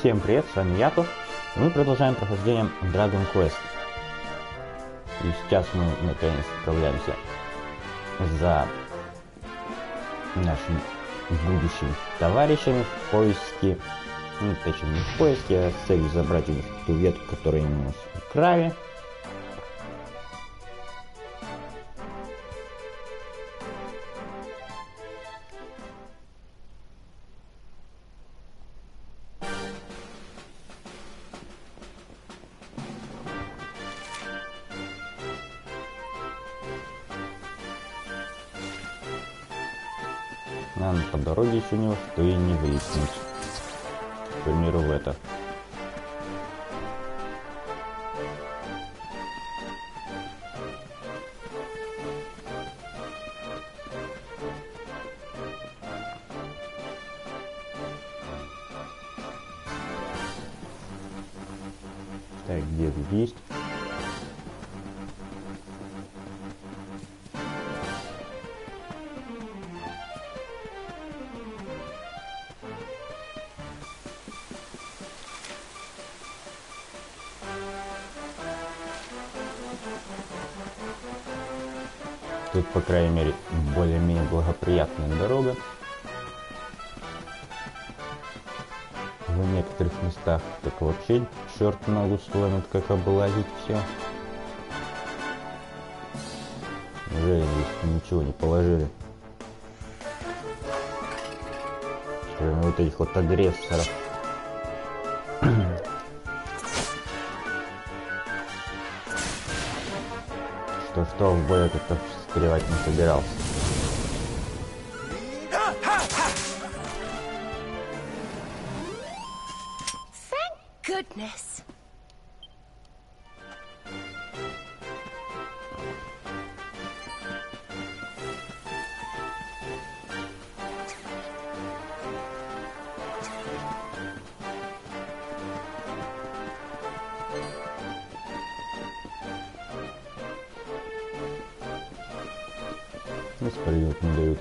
Всем привет, с вами Яко. Мы продолжаем прохождение Dragon Quest. И сейчас мы наконец отправляемся за нашим будущим товарищем в поиске, ну точнее не в поиске, а с целью забрать у них ту ветку, которую они у нас украли. Надо по дороге еще у него что и не выяснить. К примеру, в это. Так, где тут есть? Тут, по крайней мере, более-менее благоприятная дорога. В некоторых местах так вообще черт ногу сломит, как облазить все. Уже здесь ничего не положили. Кроме вот этих вот агрессоров. Что в бой этот встревать не собирался. Thank goodness. Воспалить не дают.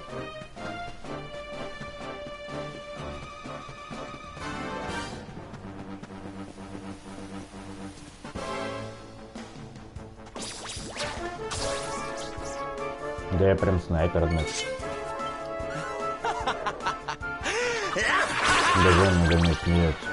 Да я прям снайпер, значит. Даже он надо мной смеется.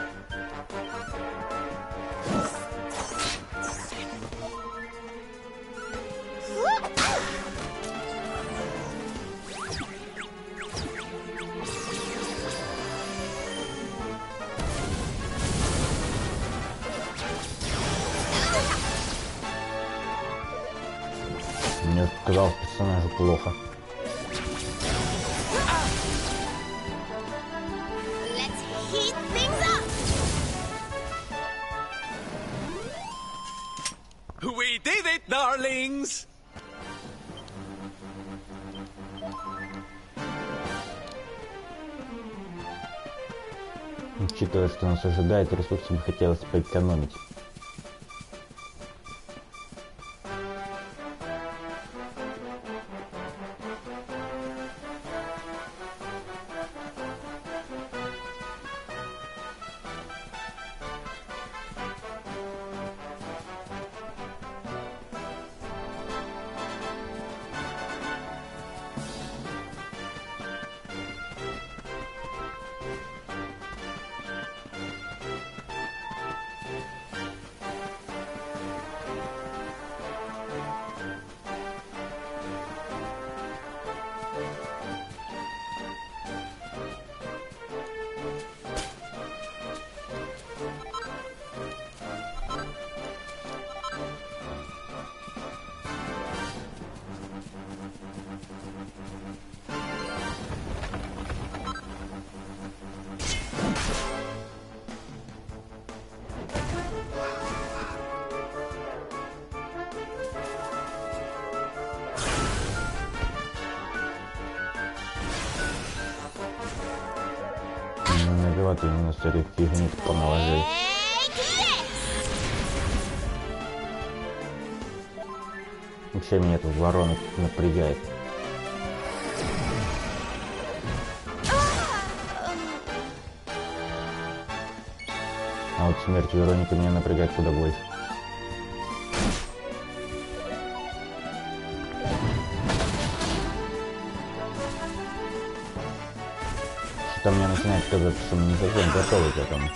Мне казалось, персонажу плохо. We did it, darlings! Учитывая, что нас ожидает, ресурсы бы хотелось поэкономить. Набивать именно с этой фигни поналожить. Вообще меня тут ворона напрягает. вот смерть Вероники меня напрягает куда больше. Что-то мне начинает казаться, что мы не совсем готовы к этому.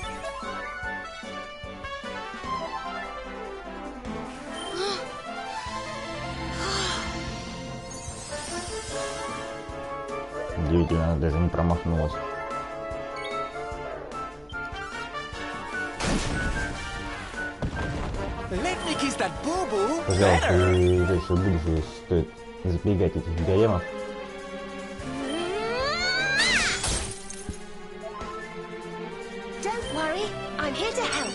Удивительно, она даже не промахнулась. Пожалуйста, решил будешь, стоит запрягать этих големов. Don't worry, I'm here to help.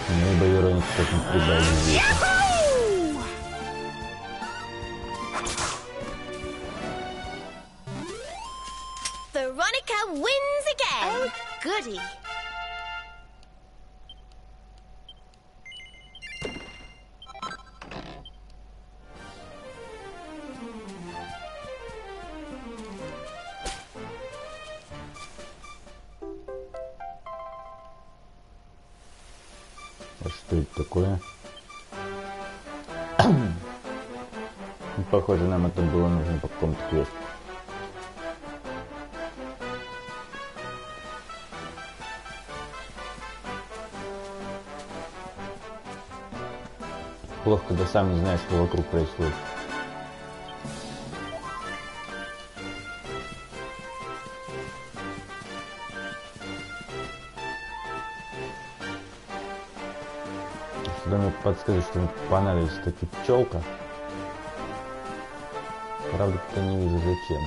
Мне бы Вероника как-нибудь прибавить здесь. Veronica wins again. Oh, goody. А что это такое? Похоже, нам это было нужно по какому-то квесту. Плохо, когда сам не знаешь, что вокруг происходит. Сюда мне подсказывает, что мне понадобится таки пчелка. Правда, пока не вижу зачем.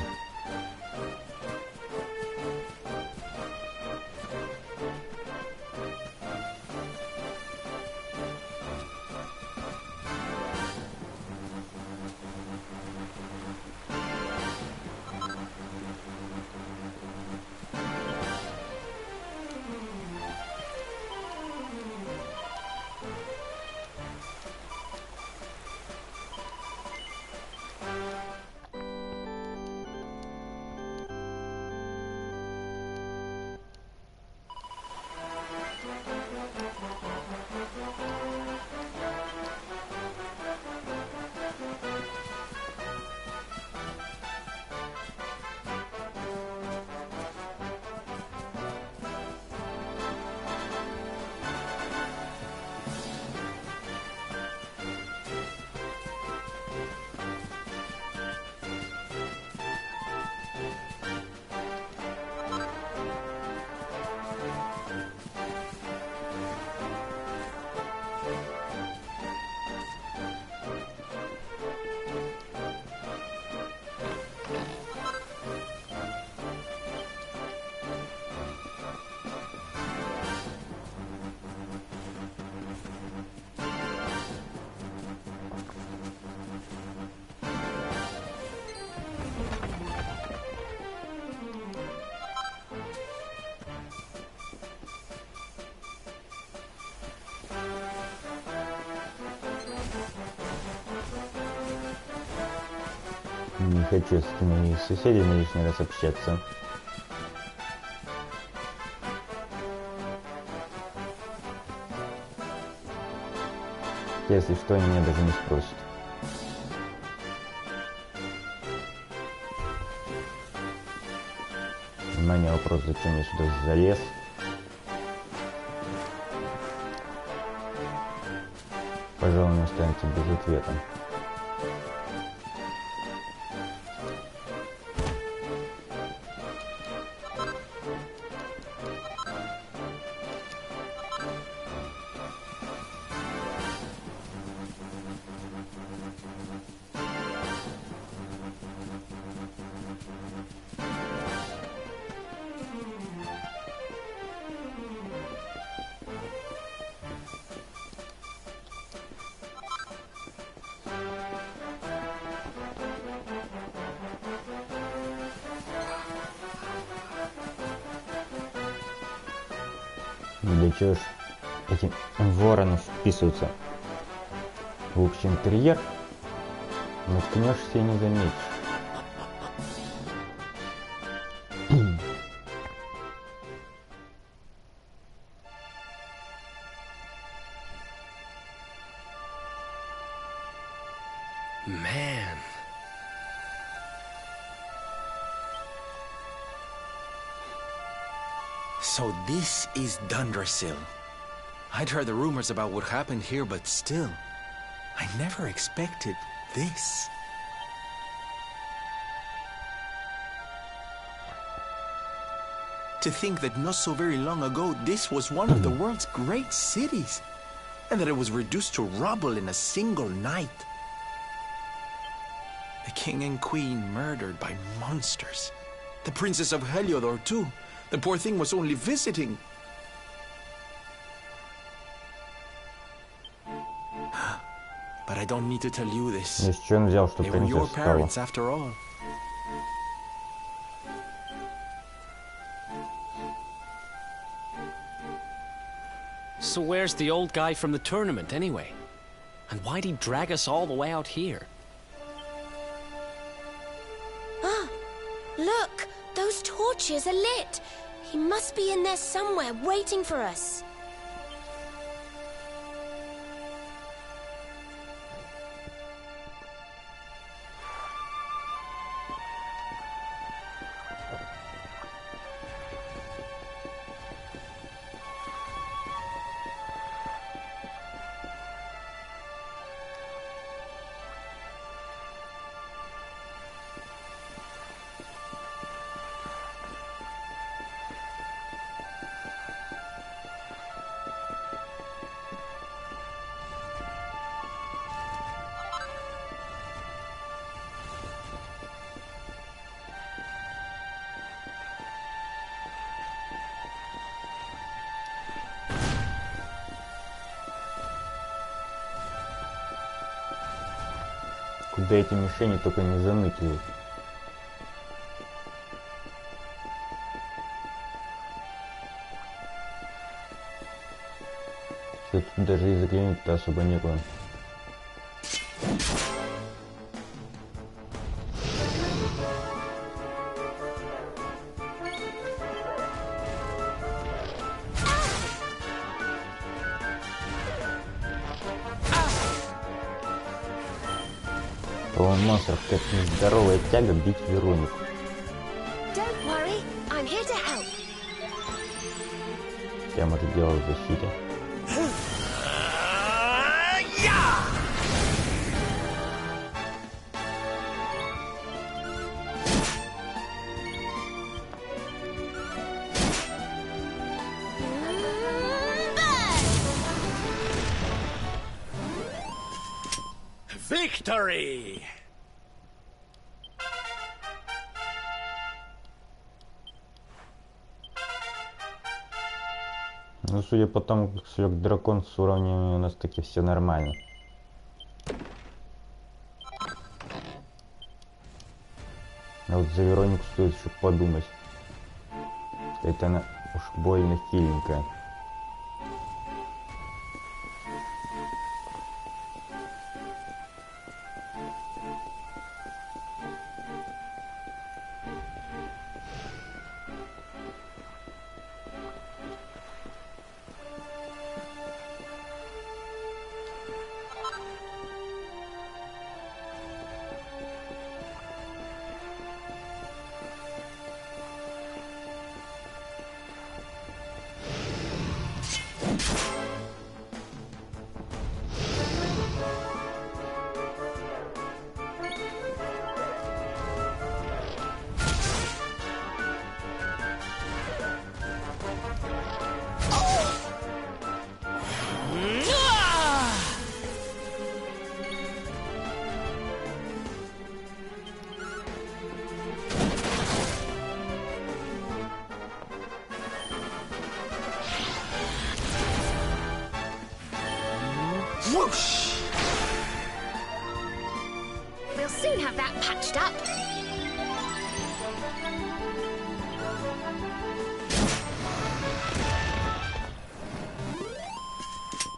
Не хочу с этими соседями лишний раз общаться. Если что, они меня даже не спросят. У меня вопрос, зачем я сюда залез? Пожалуй, не останется без ответа. Для чего ж эти вороны вписываются в общий интерьер? Наткнешься и не заметишь. Man. So this is Dundrasil. I'd heard the rumors about what happened here, but still, I never expected this. To think that not so very long ago, this was one of the world's great cities, and that it was reduced to rubble in a single night. The king and queen murdered by monsters. The princess of Heliodor, too. The poor thing was only visiting. But I don't need to tell you this. С чего он взял, что They were your принцесса стала? parents, after all. So where's the old guy from the tournament, anyway? And why'd he drag us all the way out here? Ah, look! Those torches are lit! He must be in there somewhere, waiting for us. Куда эти мишени только не заныкивают. Тут даже и заглянуть-то особо некуда. У монстров какая-то нездоровая тяга бить Веронику. Don't worry, I'm here to help. Я, может, делал в защите. Victory! Ну, судя по тому, как слег дракон, с уровнями у нас таки все нормально. А вот за Веронику стоит еще подумать. Это она уж больно хиленькая. Whoosh! We'll soon have that patched up.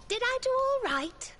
Did I do all right?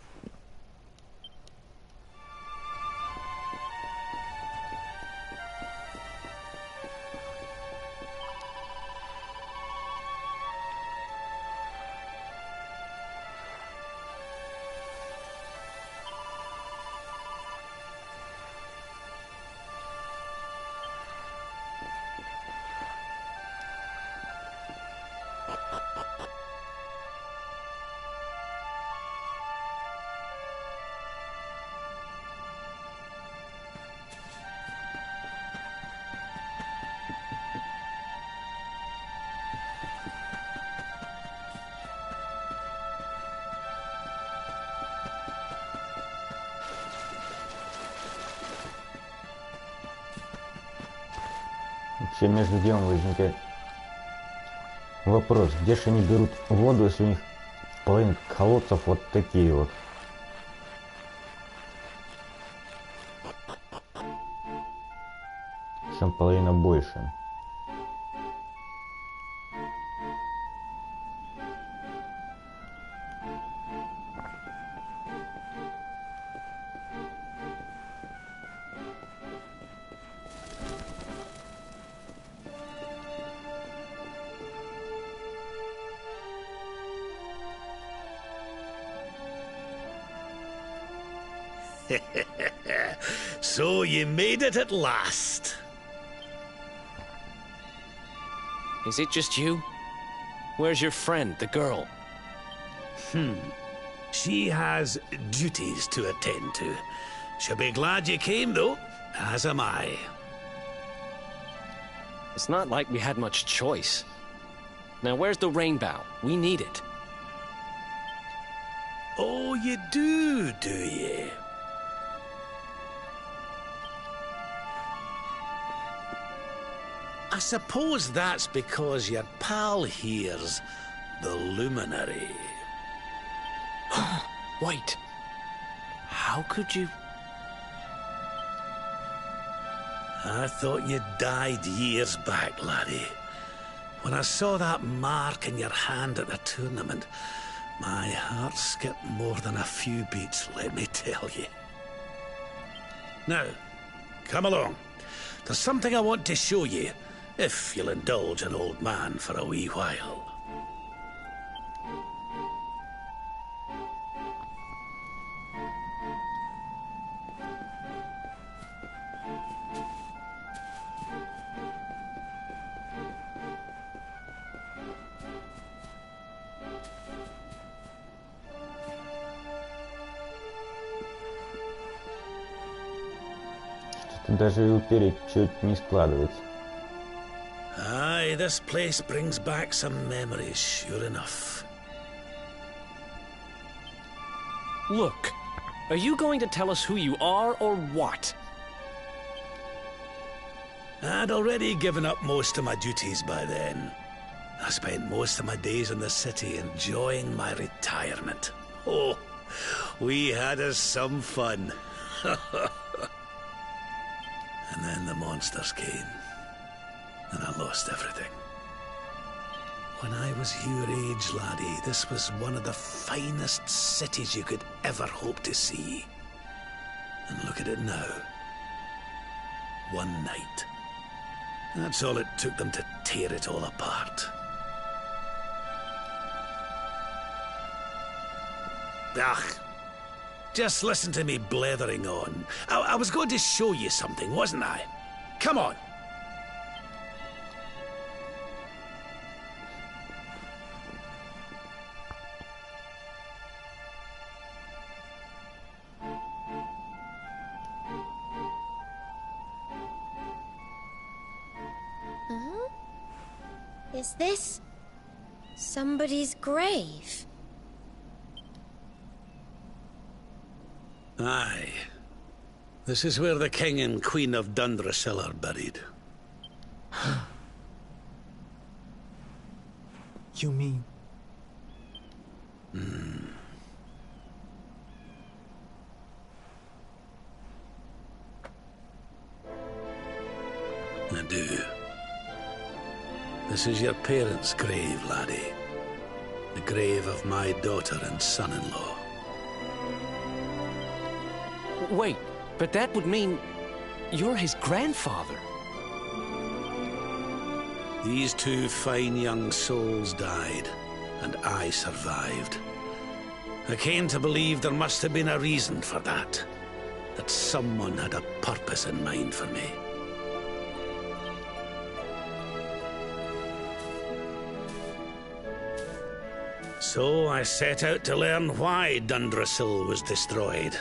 вообще между делом возникает вопрос, где же они берут воду, если у них половина колодцев вот такие вот. Причем половина больше. So you made it at last. Is it just you? Where's your friend, the girl? She has duties to attend to. She'll be glad you came, though, as am I. It's not like we had much choice. Now, where's the rainbow? We need it. Oh, you do you? I suppose that's because your pal here's the luminary. Wait. How could you... I thought you died years back, laddie. When I saw that mark in your hand at the tournament, my heart skipped more than a few beats, let me tell you. Now, come along. There's something I want to show you, if you'll indulge an old man for a wee while. Даже и упереть чуть не складывается. Aye, this place brings back some memories, sure enough. Look, are you going to tell us who you are or what? I'd already given up most of my duties by then. I spent most of my days in the city enjoying my retirement. Oh, we had us some fun. And then the monsters came, and I lost everything. When I was your age, laddie, this was one of the finest cities you could ever hope to see. And look at it now. One night. That's all it took them to tear it all apart. Ugh. Just listen to me blethering on. I was going to show you something, wasn't I? Come on. Is this somebody's grave? Aye. This is where the King and Queen of Dundrasil are buried. You mean... I do. This is your parents' grave, laddie. The grave of my daughter and son-in-law. Wait, but that would mean you're his grandfather. These two fine young souls died, and I survived. I came to believe there must have been a reason for that. That someone had a purpose in mind for me. So I set out to learn why Dundrasil was destroyed.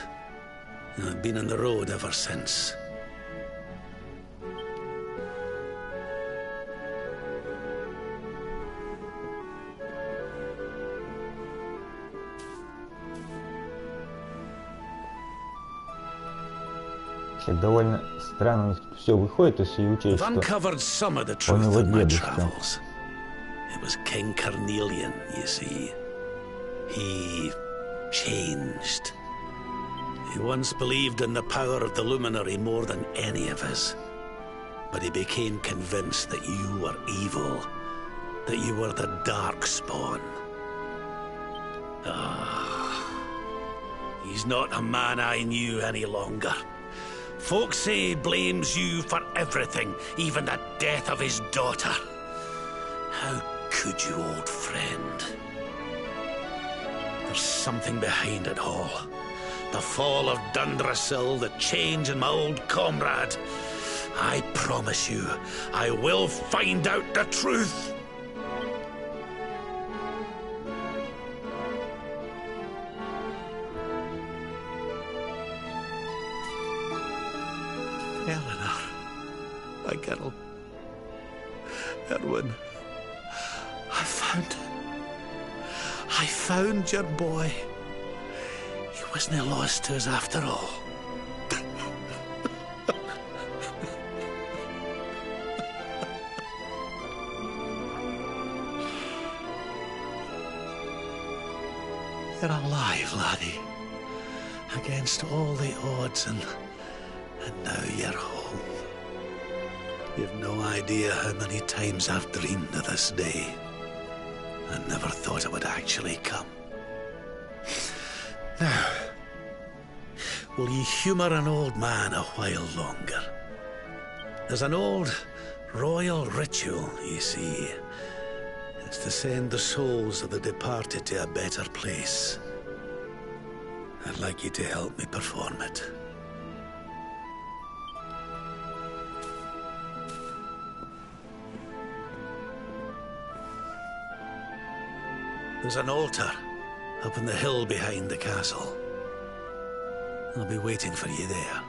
And I've been on the road ever since. Так довольно странно у них все выходит, если учесть, I've что uncovered some of the он truth его in my дедушка. travels. It was King Carnelian, you see. He changed. He once believed in the power of the luminary more than any of us. But he became convinced that you were evil, that you were the Darkspawn. He's not a man I knew any longer. Folks say he blames you for everything, even the death of his daughter. How could you, old friend? There's something behind it all. The fall of Dundrasil, the change in my old comrade. I promise you, I will find out the truth. Eleanor, my girl, Erwin, I found your boy. He wasn't lost to us after all. You're alive, laddie. Against all the odds, and now you're home. You've no idea how many times I've dreamed of this day. I never thought it would actually come. Now, will you humour an old man a while longer? There's an old royal ritual, you see. It's to send the souls of the departed to a better place. I'd like you to help me perform it. There's an altar up on the hill behind the castle. I'll be waiting for you there.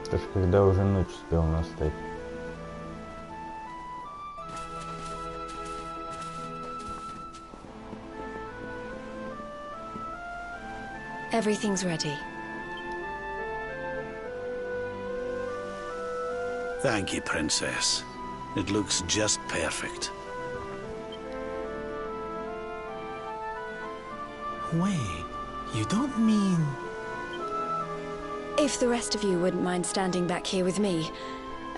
Потому что когда уже ночь успела настать. Everything's ready. Thank you, Princess. It looks just perfect. Wait, you don't mean... If the rest of you wouldn't mind standing back here with me,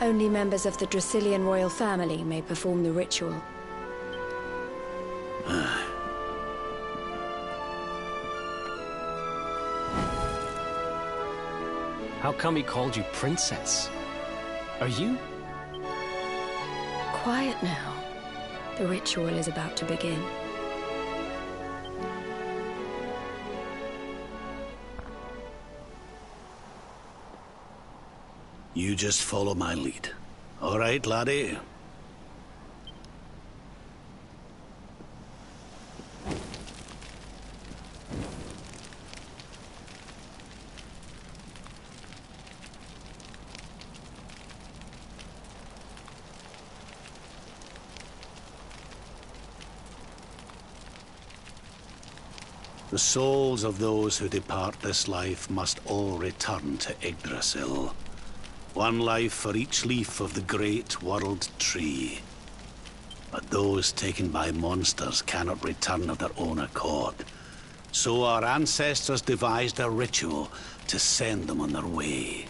only members of the Dracilian royal family may perform the ritual. How come he called you Princess? Are you? Quiet now. The ritual is about to begin. You just follow my lead. All right, laddie? The souls of those who depart this life must all return to Yggdrasil. One life for each leaf of the great world tree. But those taken by monsters cannot return of their own accord. So our ancestors devised a ritual to send them on their way.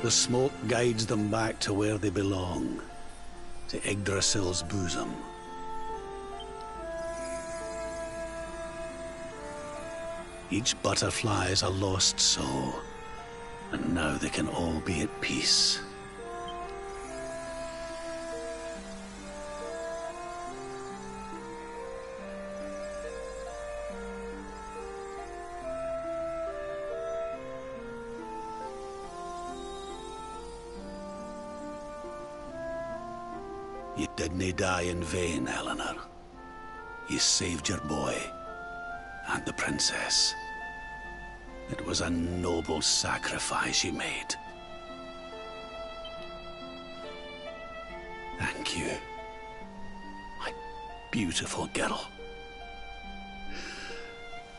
The smoke guides them back to where they belong, to Yggdrasil's bosom. Each butterfly is a lost soul, and now they can all be at peace. You didn't die in vain, Eleanor. You saved your boy, and the princess. It was a noble sacrifice you made. Thank you, my beautiful girl.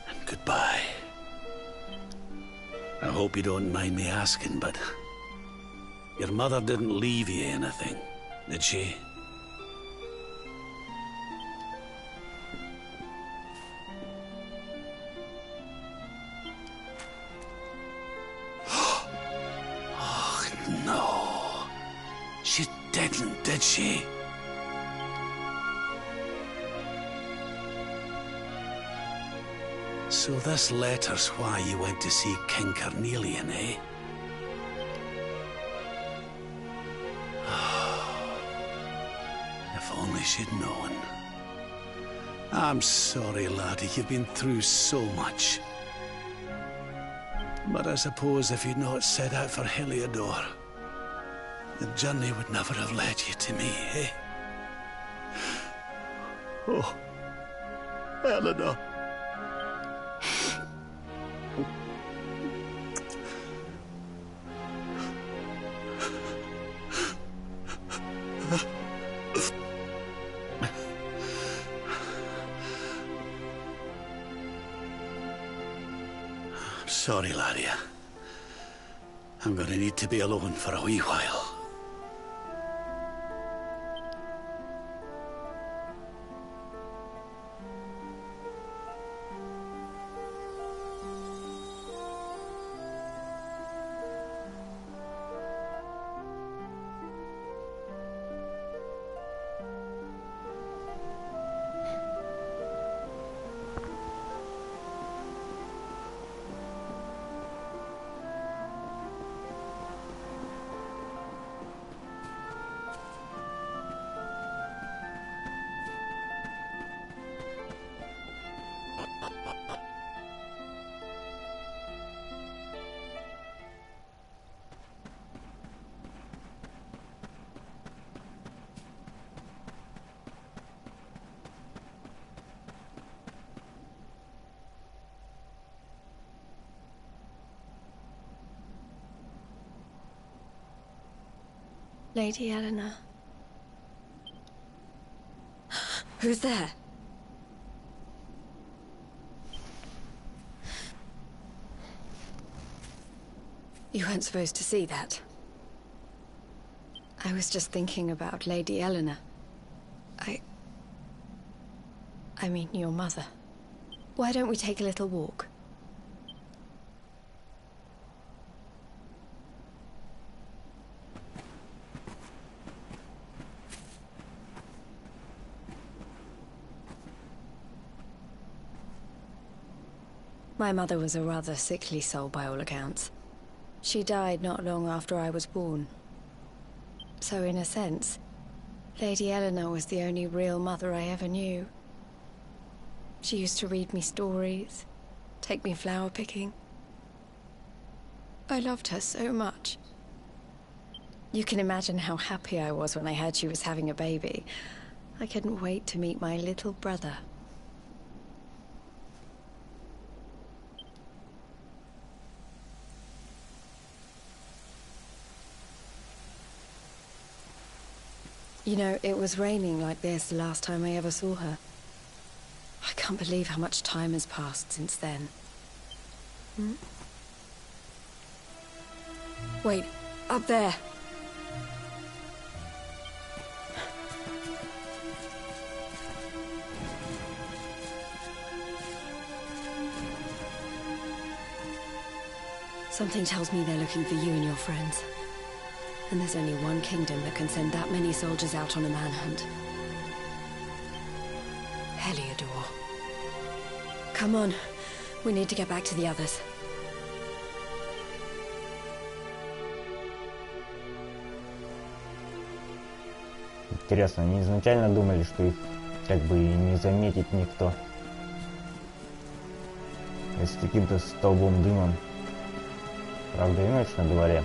And goodbye. I hope you don't mind me asking, but your mother didn't leave you anything, did she? No, she didn't, did she? So this letter's why you went to see King Carnelian, eh? If only she'd known. I'm sorry, laddie, you've been through so much. But I suppose if you'd not set out for Heliodor, the journey would never have led you to me, eh? Oh, Eleanor. I'm sorry, laddie. I'm gonna need to be alone for a wee while. Lady Eleanor. Who's there? You weren't supposed to see that. I was just thinking about Lady Eleanor. I mean, your mother. Why don't we take a little walk? My mother was a rather sickly soul by all accounts. She died not long after I was born. So in a sense, Lady Eleanor was the only real mother I ever knew. She used to read me stories, take me flower picking. I loved her so much. You can imagine how happy I was when I heard she was having a baby. I couldn't wait to meet my little brother. You know, it was raining like this the last time I ever saw her. I can't believe how much time has passed since then. Hmm? Wait, up there. Something tells me they're looking for you and your friends. And there's only one kingdom that can send that many soldiers out on a manhunt. Heliodor. Come on. We need to get back to the others. Интересно, они изначально думали, что их как бы и не заметит никто. И с каким-то столбом дымом. Правда, и ночь на дворе.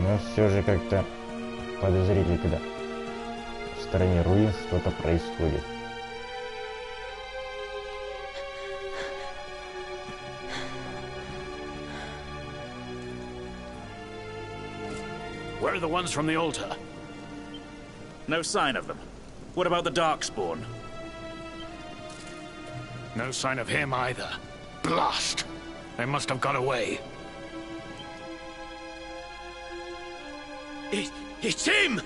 Но все же как-то подозрительно, когда в стороне руин что-то происходит. Where are the ones from the altar? No sign of them. What about the Darkspawn? No sign of him either. Blast! They must have got away. It's him!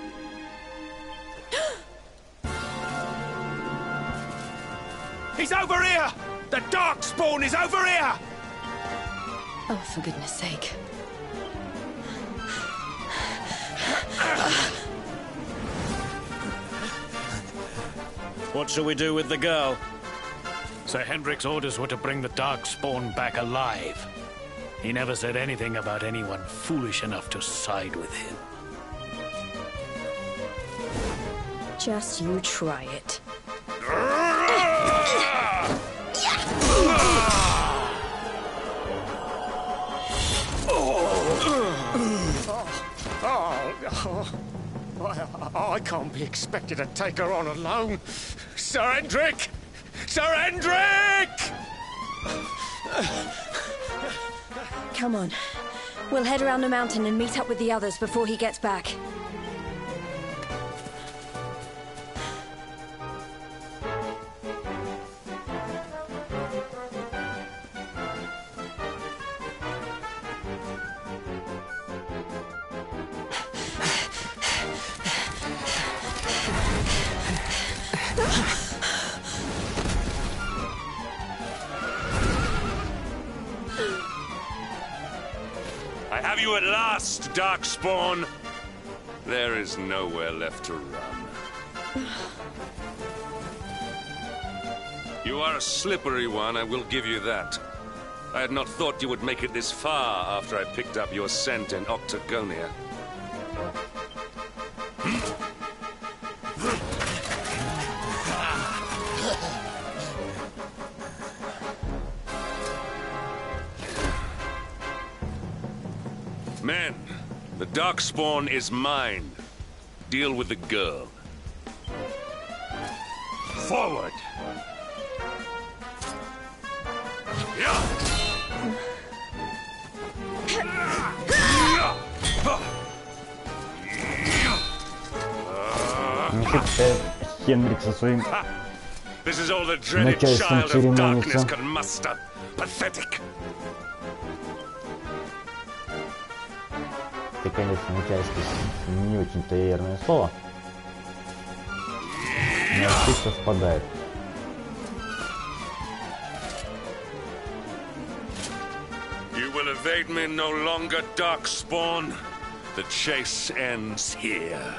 He's over here! The Darkspawn is over here! Oh, for goodness sake. What shall we do with the girl? Sir Hendrik's orders were to bring the Darkspawn back alive. He never said anything about anyone foolish enough to side with him. Just you try it. I can't be expected to take her on alone. Sir Hendrik! Sir Hendrik! Come on. We'll head around the mountain and meet up with the others before he gets back. I have you at last, Darkspawn. There is nowhere left to run. You are a slippery one, I will give you that. I had not thought you would make it this far after I picked up your scent in Octagonia. Men, the Darkspawn is mine. Deal with the girl. Forward! Хендрик со своим This is all the dreaded начальством child of darkness церемонится. can muster. Pathetic. Это, конечно, начальство не очень-то верное слово. Но тут совпадает. You will evade me no longer, Darkspawn. The chase ends here.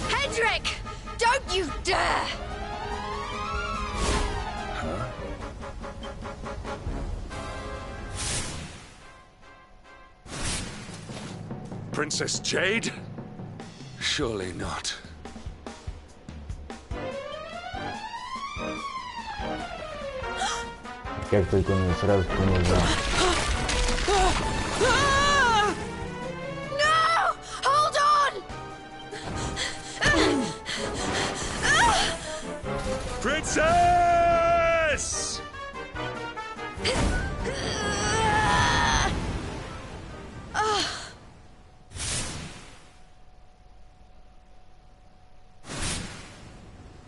Hendrik! you dare! Princess Jade? Surely not. Как только он сразу понял, да. No! Hold on! Princess!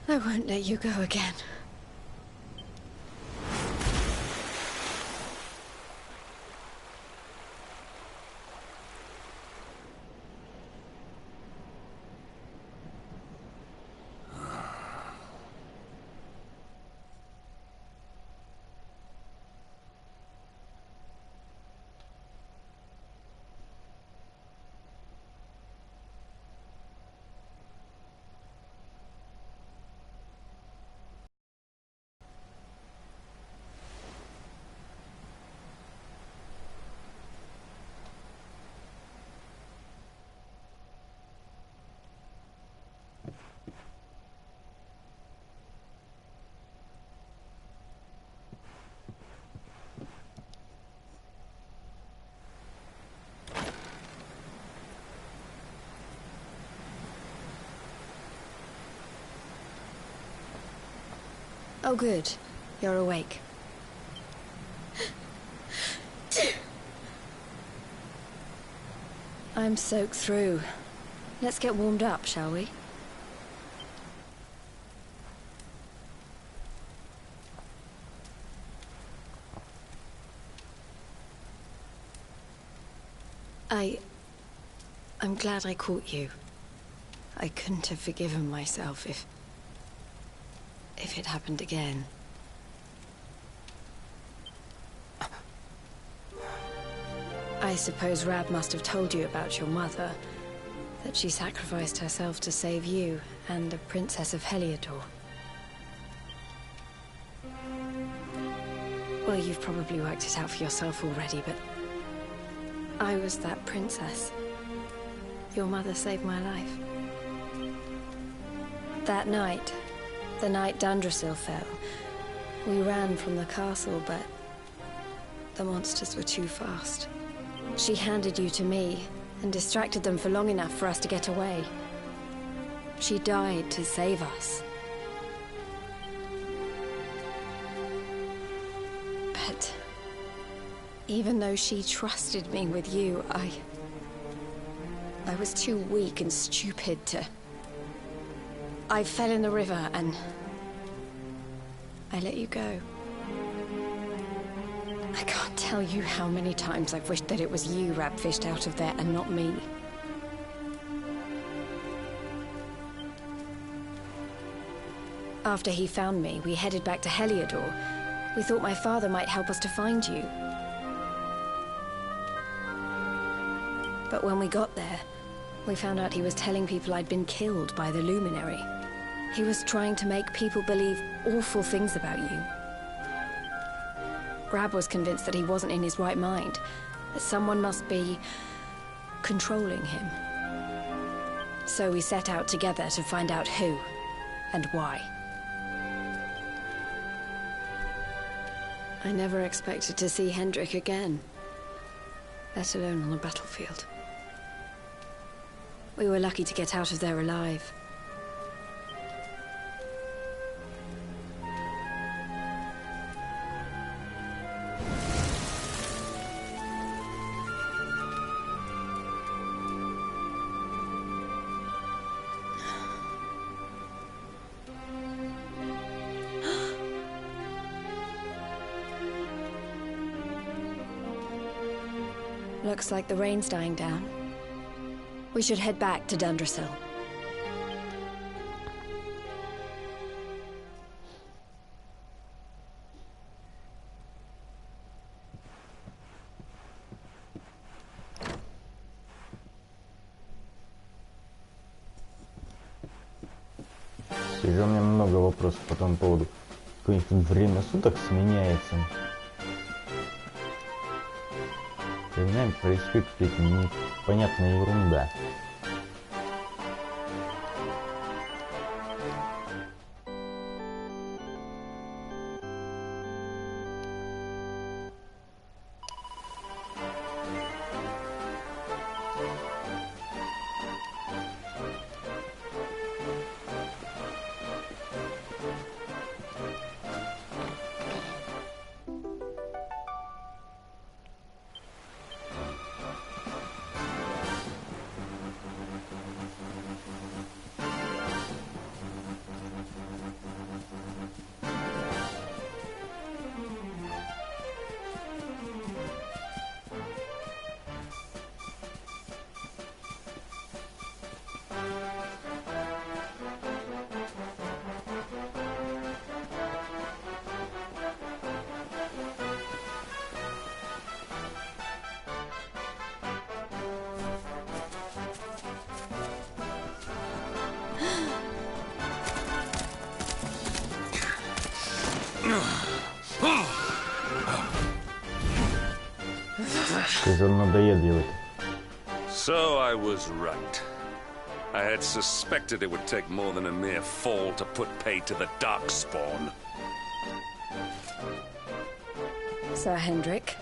I won't let you go again. Oh, good. You're awake. I'm soaked through. Let's get warmed up, shall we? I'm glad I caught you. I couldn't have forgiven myself if it happened again. I suppose Rab must have told you about your mother, that she sacrificed herself to save you and the Princess of Heliodor. Well, you've probably worked it out for yourself already, but I was that princess. Your mother saved my life. That night, the night Dundrasil fell, we ran from the castle, but the monsters were too fast. She handed you to me and distracted them for long enough for us to get away. She died to save us. But even though she trusted me with you, I was too weak and stupid to... I fell in the river and I let you go. I can't tell you how many times I've wished that it was you Rab fished out of there and not me. After he found me, we headed back to Heliodor. We thought my father might help us to find you. But when we got there, we found out he was telling people I'd been killed by the Luminary. He was trying to make people believe awful things about you. Rab was convinced that he wasn't in his right mind, that someone must be controlling him. So we set out together to find out who and why. I never expected to see Hendrik again, let alone on a battlefield. We were lucky to get out of there alive. Looks like the rain's dying down. We should head back to Dundrasil. же у меня много вопросов по тому поводу. Какое-нибудь время суток сменяется. Временами происходит какая-то непонятная ерунда. Он надоедливый. So I was right. I had suspected it would take more than a mere fall to put pay to the Darkspawn. Sir Hendrik.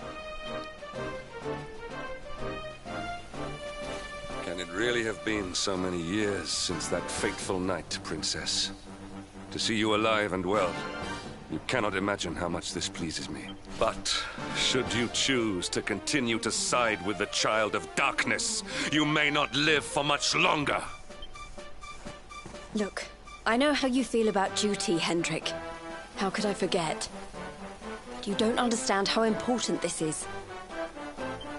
Can it really have been so many years since that fateful night, Princess? To see you alive and well, you cannot imagine how much this pleases me. But should you choose to continue to side with the Child of Darkness, you may not live for much longer. Look, I know how you feel about duty, Hendrik. How could I forget? You don't understand how important this is.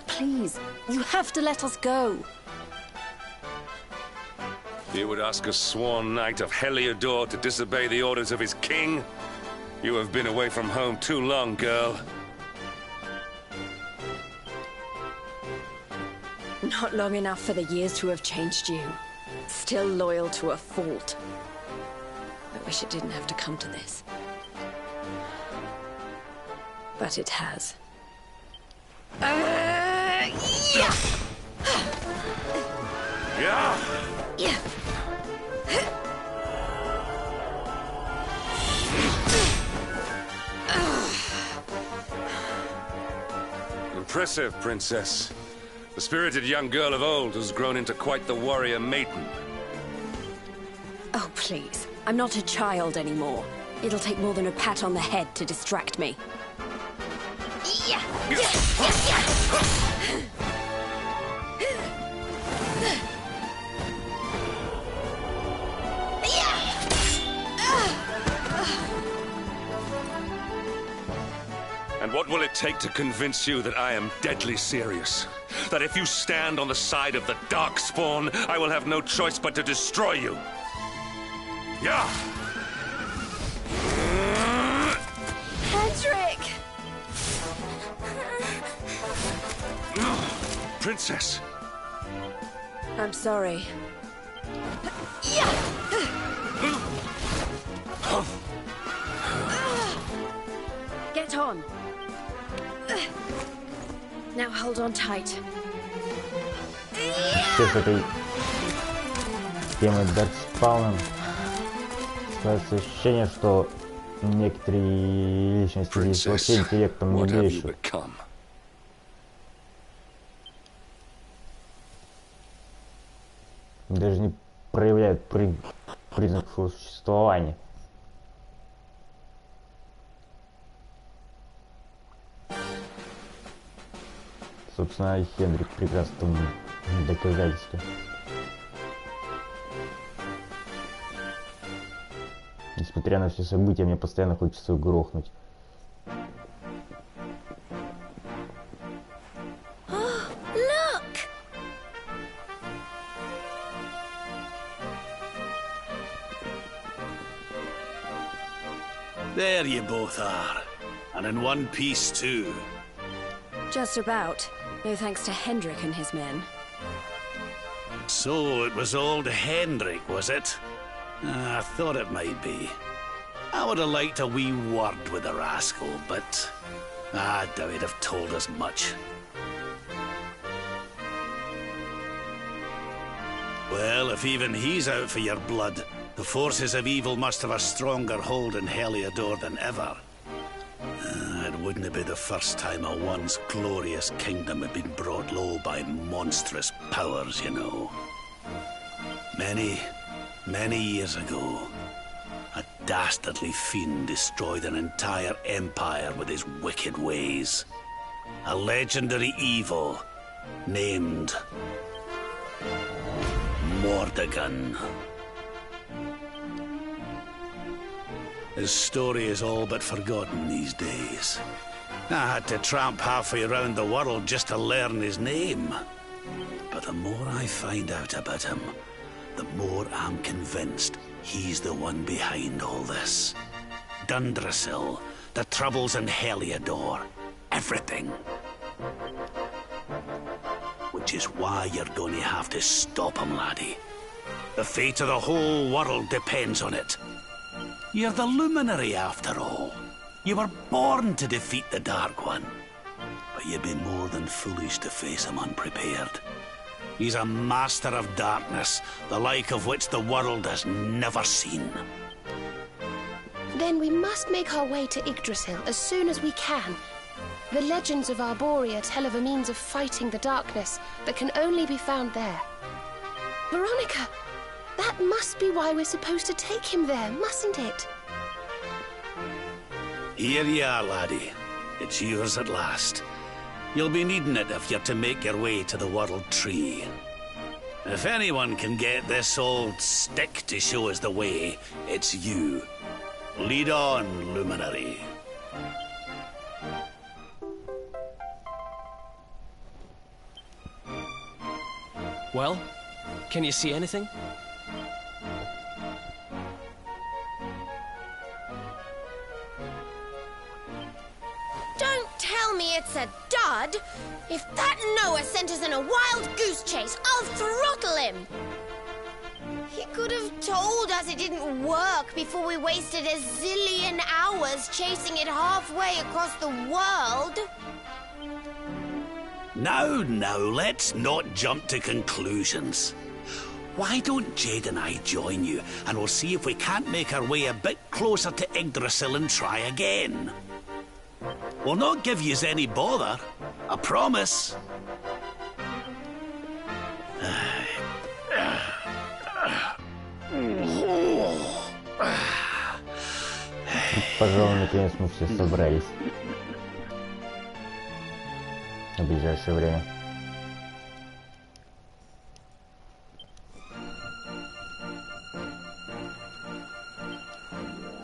Please, you have to let us go. You would ask a sworn knight of Heliodor to disobey the orders of his king? You have been away from home too long, girl. Not long enough for the years to have changed you. Still loyal to a fault. I wish it didn't have to come to this. But it has. Yeah! Yeah! Yeah! Impressive, Princess. The spirited young girl of old has grown into quite the warrior maiden. Oh, please. I'm not a child anymore. It'll take more than a pat on the head to distract me. Yeah! And what will it take to convince you that I am deadly serious? That if you stand on the side of the Darkspawn, I will have no choice but to destroy you? Yeah! Hendrik! Princess! I'm sorry. Get on. Now hold on tight. Все с этой темой Даркспауном складывается ощущение, что некоторые личности здесь вообще интеллектом не блещут. Даже не проявляют признак своего существования. Собственно, и Хендрик прекрасно тому доказательство. Несмотря на все события, мне постоянно хочется грохнуть. There you both are. And in one piece, too. Just about. No thanks to Hendrik and his men. So it was old Hendrik, was it? I thought it might be. I would have liked a wee word with the rascal, but I doubt he'd have told us much. Well, if even he's out for your blood, the forces of evil must have a stronger hold in Heliodor than ever. It wouldn't be the first time a once glorious kingdom had been brought low by monstrous powers, you know. Many years ago, a dastardly fiend destroyed an entire empire with his wicked ways. A legendary evil named Mordegon. His story is all but forgotten these days. I had to tramp halfway around the world just to learn his name. But the more I find out about him, the more I'm convinced he's the one behind all this. Dundrasil, the troubles in Heliodor, everything. Which is why you're going to have to stop him, laddie. The fate of the whole world depends on it. You're the luminary, after all. You were born to defeat the Dark One. But you'd be more than foolish to face him unprepared. He's a master of darkness, the like of which the world has never seen. Then we must make our way to Yggdrasil as soon as we can. The legends of Arborea tell of a means of fighting the darkness that can only be found there. Veronica, that must be why we're supposed to take him there, mustn't it? Here you are, laddie. It's yours at last. You'll be needing it if you're to make your way to the World Tree. If anyone can get this old stick to show us the way, it's you. Lead on, Luminary. Well, can you see anything? Don't tell me it's a dud! If that Noah sent us in a wild goose chase, I'll throttle him! He could have told us it didn't work before we wasted a zillion hours chasing it halfway across the world. Now, let's not jump to conclusions. Why don't Jade and I join you, and we'll see if we can't make our way a bit closer to Yggdrasil and try again. We'll not give yous any bother, I promise. Пожалуй, наконец мы все собрались. В ближайшее время.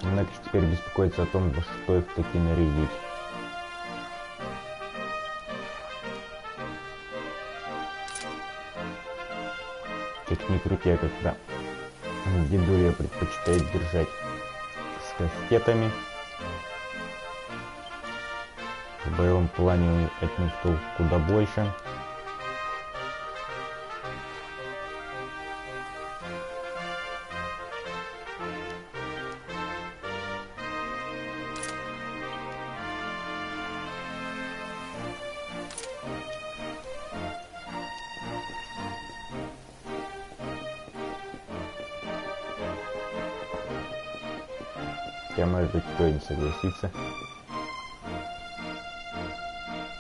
Однако теперь беспокоиться о том, во что их таки нарядить. Как ни крути, как-то дедулья предпочитает держать с кастетами. В боевом плане от них куда больше. Хотя, может быть, кто и не согласится.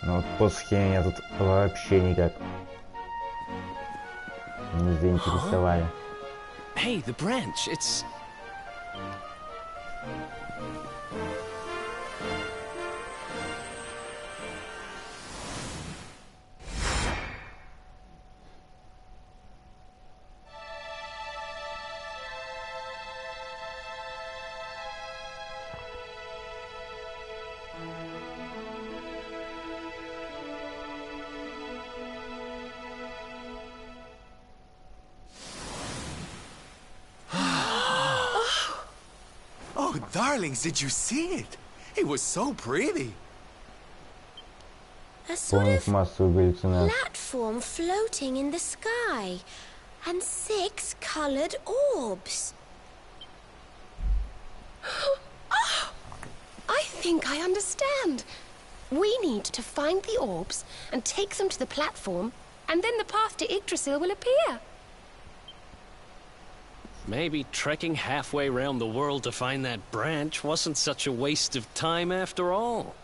Но вот по схеме меня тут вообще никак не заинтересовали. Hey, the branch, it's... Oh, darlings, did you see it? It was so pretty. A sort of Массовую галлюцинацию. platform floating in the sky, and 6 colored orbs. I think I understand. We need to find the orbs and take them to the platform, and then the path to Yggdrasil will appear. Maybe trekking halfway round the world to find that branch wasn't such a waste of time after all.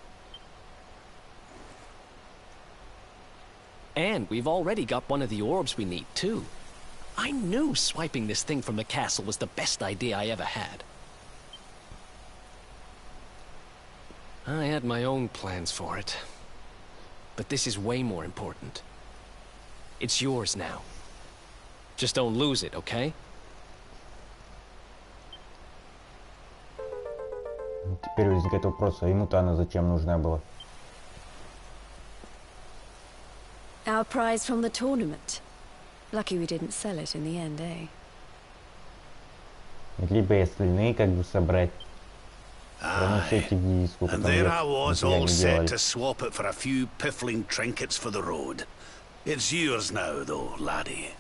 And we've already got one of the orbs we need, too. I knew swiping this thing from the castle was the best idea I ever had. I had my own plans for it. But this is way more important. It's yours now. Just don't lose it, okay? Теперь возникает вопрос, а ему-то она зачем нужна была? Our prize from the tournament. Lucky we didn't sell it in the end, eh? Либо и остальные как бы собрать. Aye. And there I was, all set to swap it for a few piffling trinkets for the road. It's yours now, though, laddie.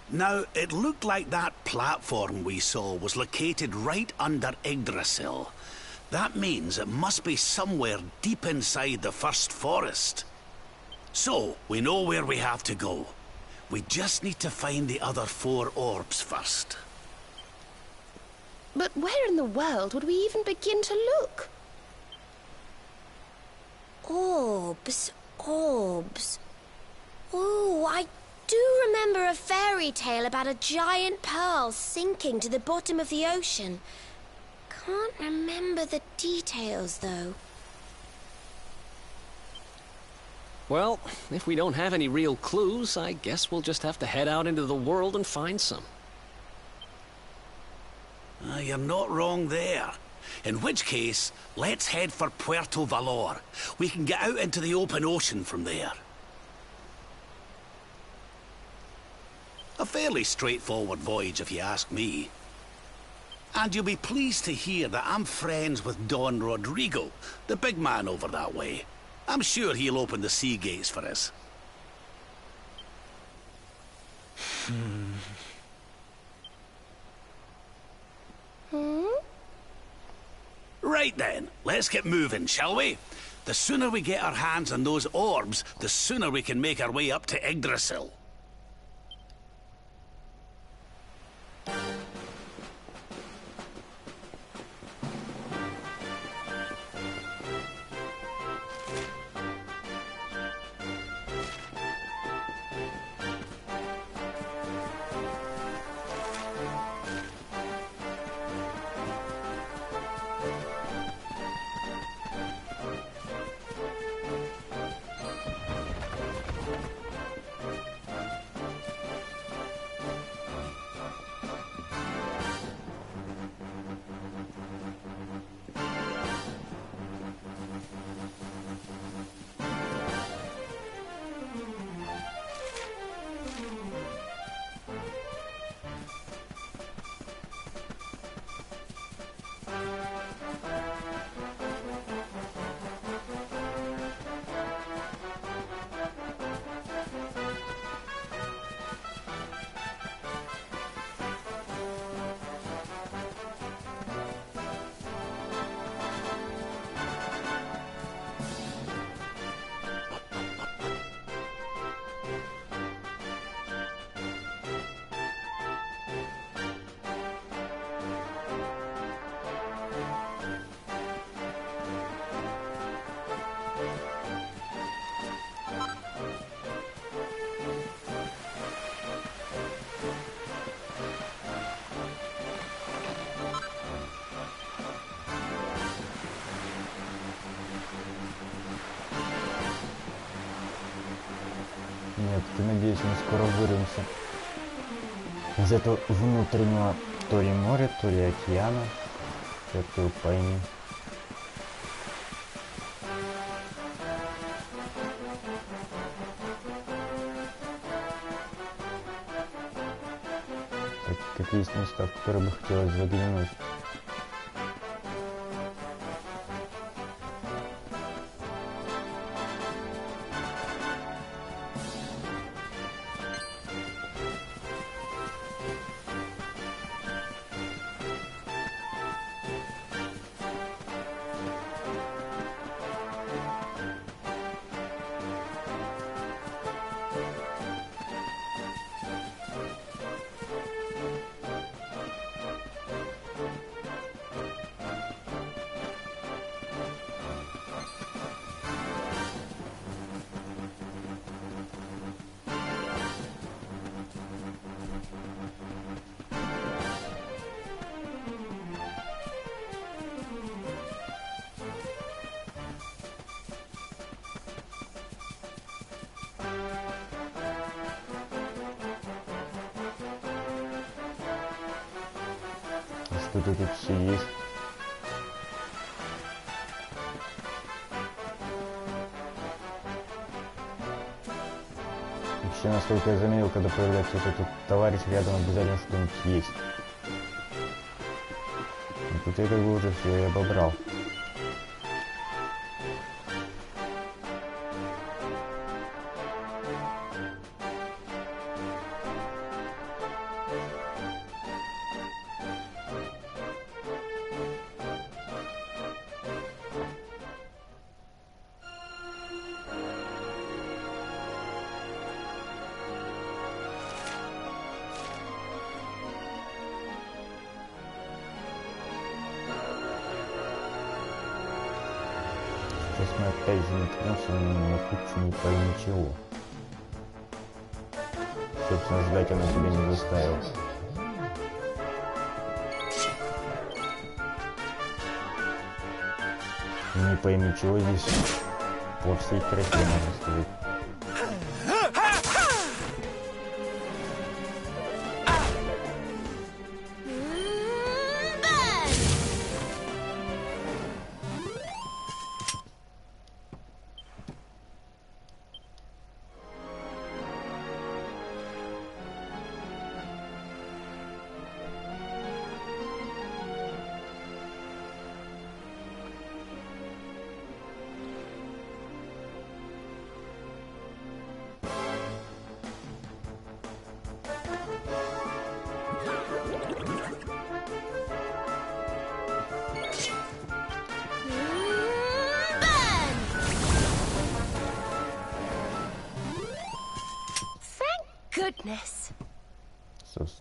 Now, it looked like that platform we saw was located right under Yggdrasil. That means it must be somewhere deep inside the first forest. So, we know where we have to go. We just need to find the other 4 orbs first. But where in the world would we even begin to look? Orbs, orbs. Oh, I do remember a fairy tale about a giant pearl sinking to the bottom of the ocean. Can't remember the details, though. Well, if we don't have any real clues, I guess we'll just have to head out into the world and find some. You're not wrong there. In which case, let's head for Puerto Valor. We can get out into the open ocean from there. A fairly straightforward voyage, if you ask me. And you'll be pleased to hear that I'm friends with Don Rodrigo, the big man over that way. I'm sure he'll open the sea gates for us. Right then, let's get moving, shall we? The sooner we get our hands on those orbs, the sooner we can make our way up to Yggdrasil. Нет, я надеюсь, мы скоро вырвемся из этого внутреннего то ли моря, то ли океана. Черт его пойми. Так, какие есть места, в которые бы хотелось заглянуть? что ты тут сидишь. Вообще, насколько я заметил, когда появляется вот этот товарищ рядом, обязательно что-нибудь есть. И тут я как бы уже все и обобрал. Сейчас мы опять же наткнемся на кучу не пойми чего. Собственно, ждать она тебя не заставила. Не пойми чего здесь по всей красе, можно сказать. Goodness.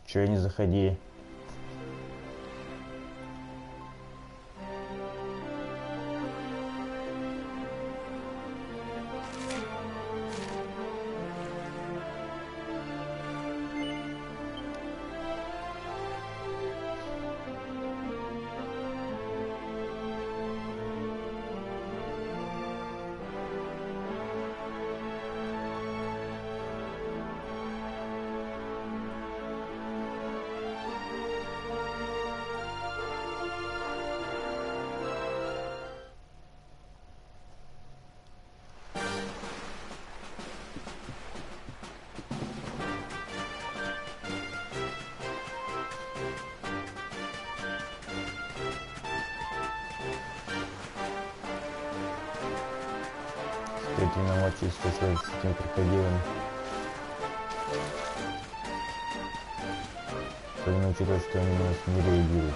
Чего не заходи? Стоит виноват, что связано с этими крокодилами. Особенно учитывая, что они на нас не реагируют.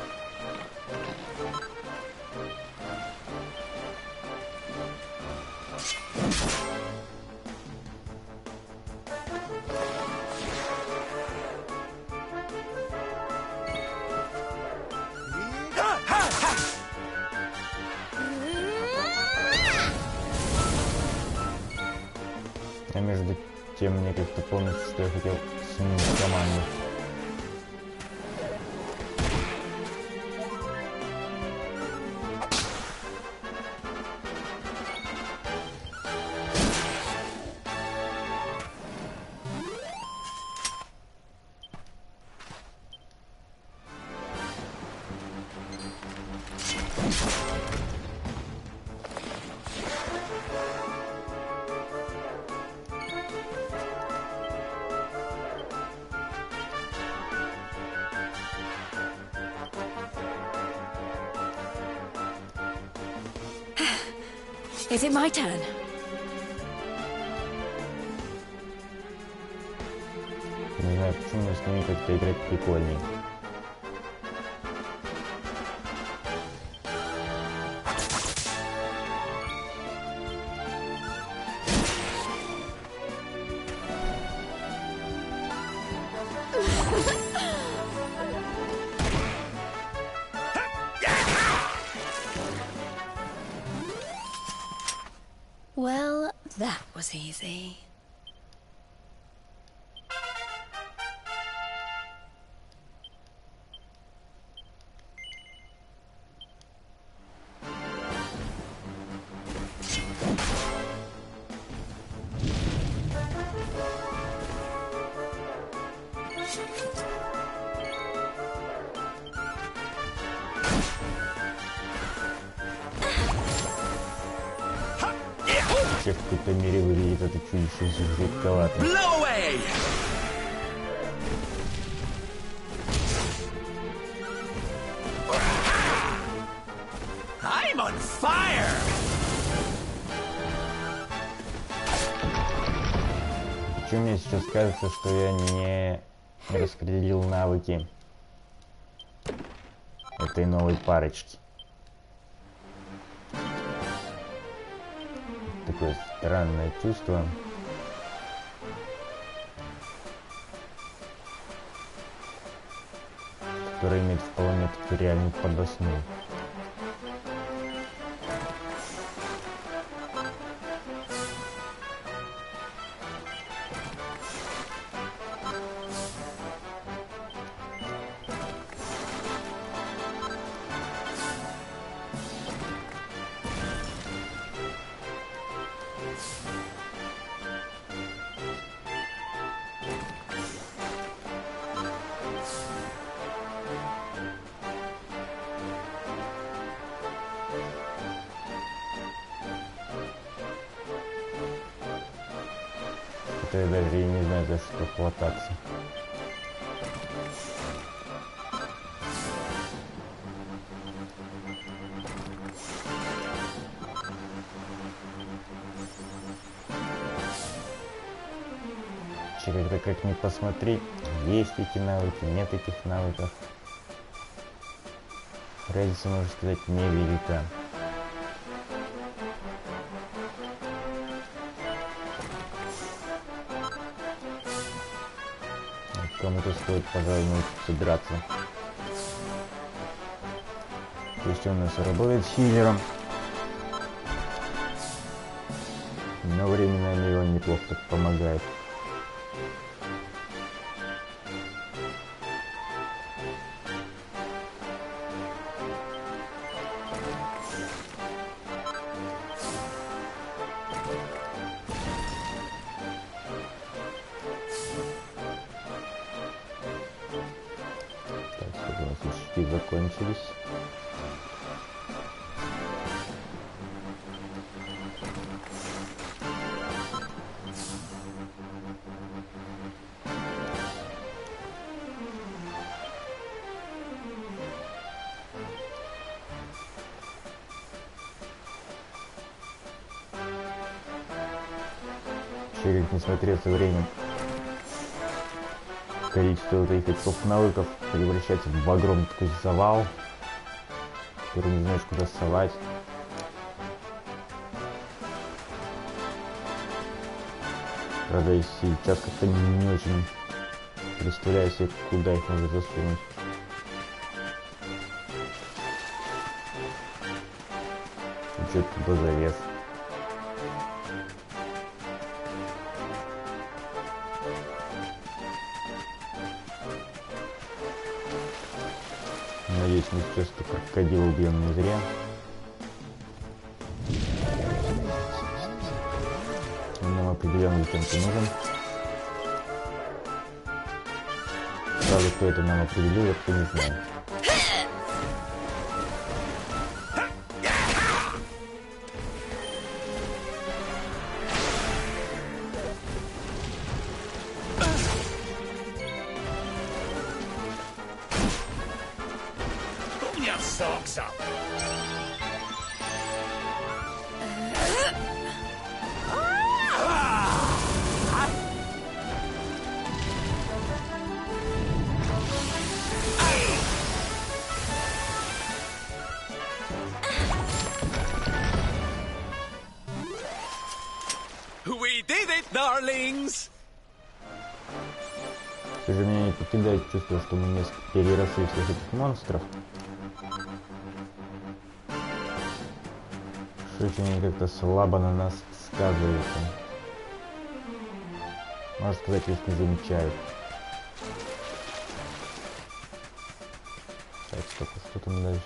А между тем мне как-то помнится, что я хотел сменить команду. Is it my turn? Не знаю, почему, но с ними как-то играть прикольнее. Well, that was easy. вообще в какой-то мере выглядит это чудище жутковато. I'm on fire! Почему мне сейчас кажется, что я не распределил навыки этой новой парочки? Такое странное чувство. Которое имеет вполне реальный подосну. Я даже и не знаю, за что хвататься. Когда как ни посмотри, есть эти навыки, нет этих навыков. Разница, можно сказать, невелика. Кому-то стоит, пожалуй, научиться драться. То есть он у нас работает с хиллером, но временами он неплохо так помогает. Закончились. Черед не смотрится время. Количество вот этих очков навыков превращается в огромный такой завал, который не знаешь, куда совать. Правда, я сейчас как-то не очень представляю себе, куда их можно засунуть. И что туда залез. Надеюсь, мы сейчас эту крокодила убьем не зря. Нам определенно зачем-то нужен. Правда, кто это нам определил, я кто не знаю. Socks up. We did it, darlings! Все же меня не покидает чувство, что мы несколько переросли всех этих монстров. Что они как-то слабо на нас сказываются. Можно сказать, их не замечают. Так, стоп, что там дальше?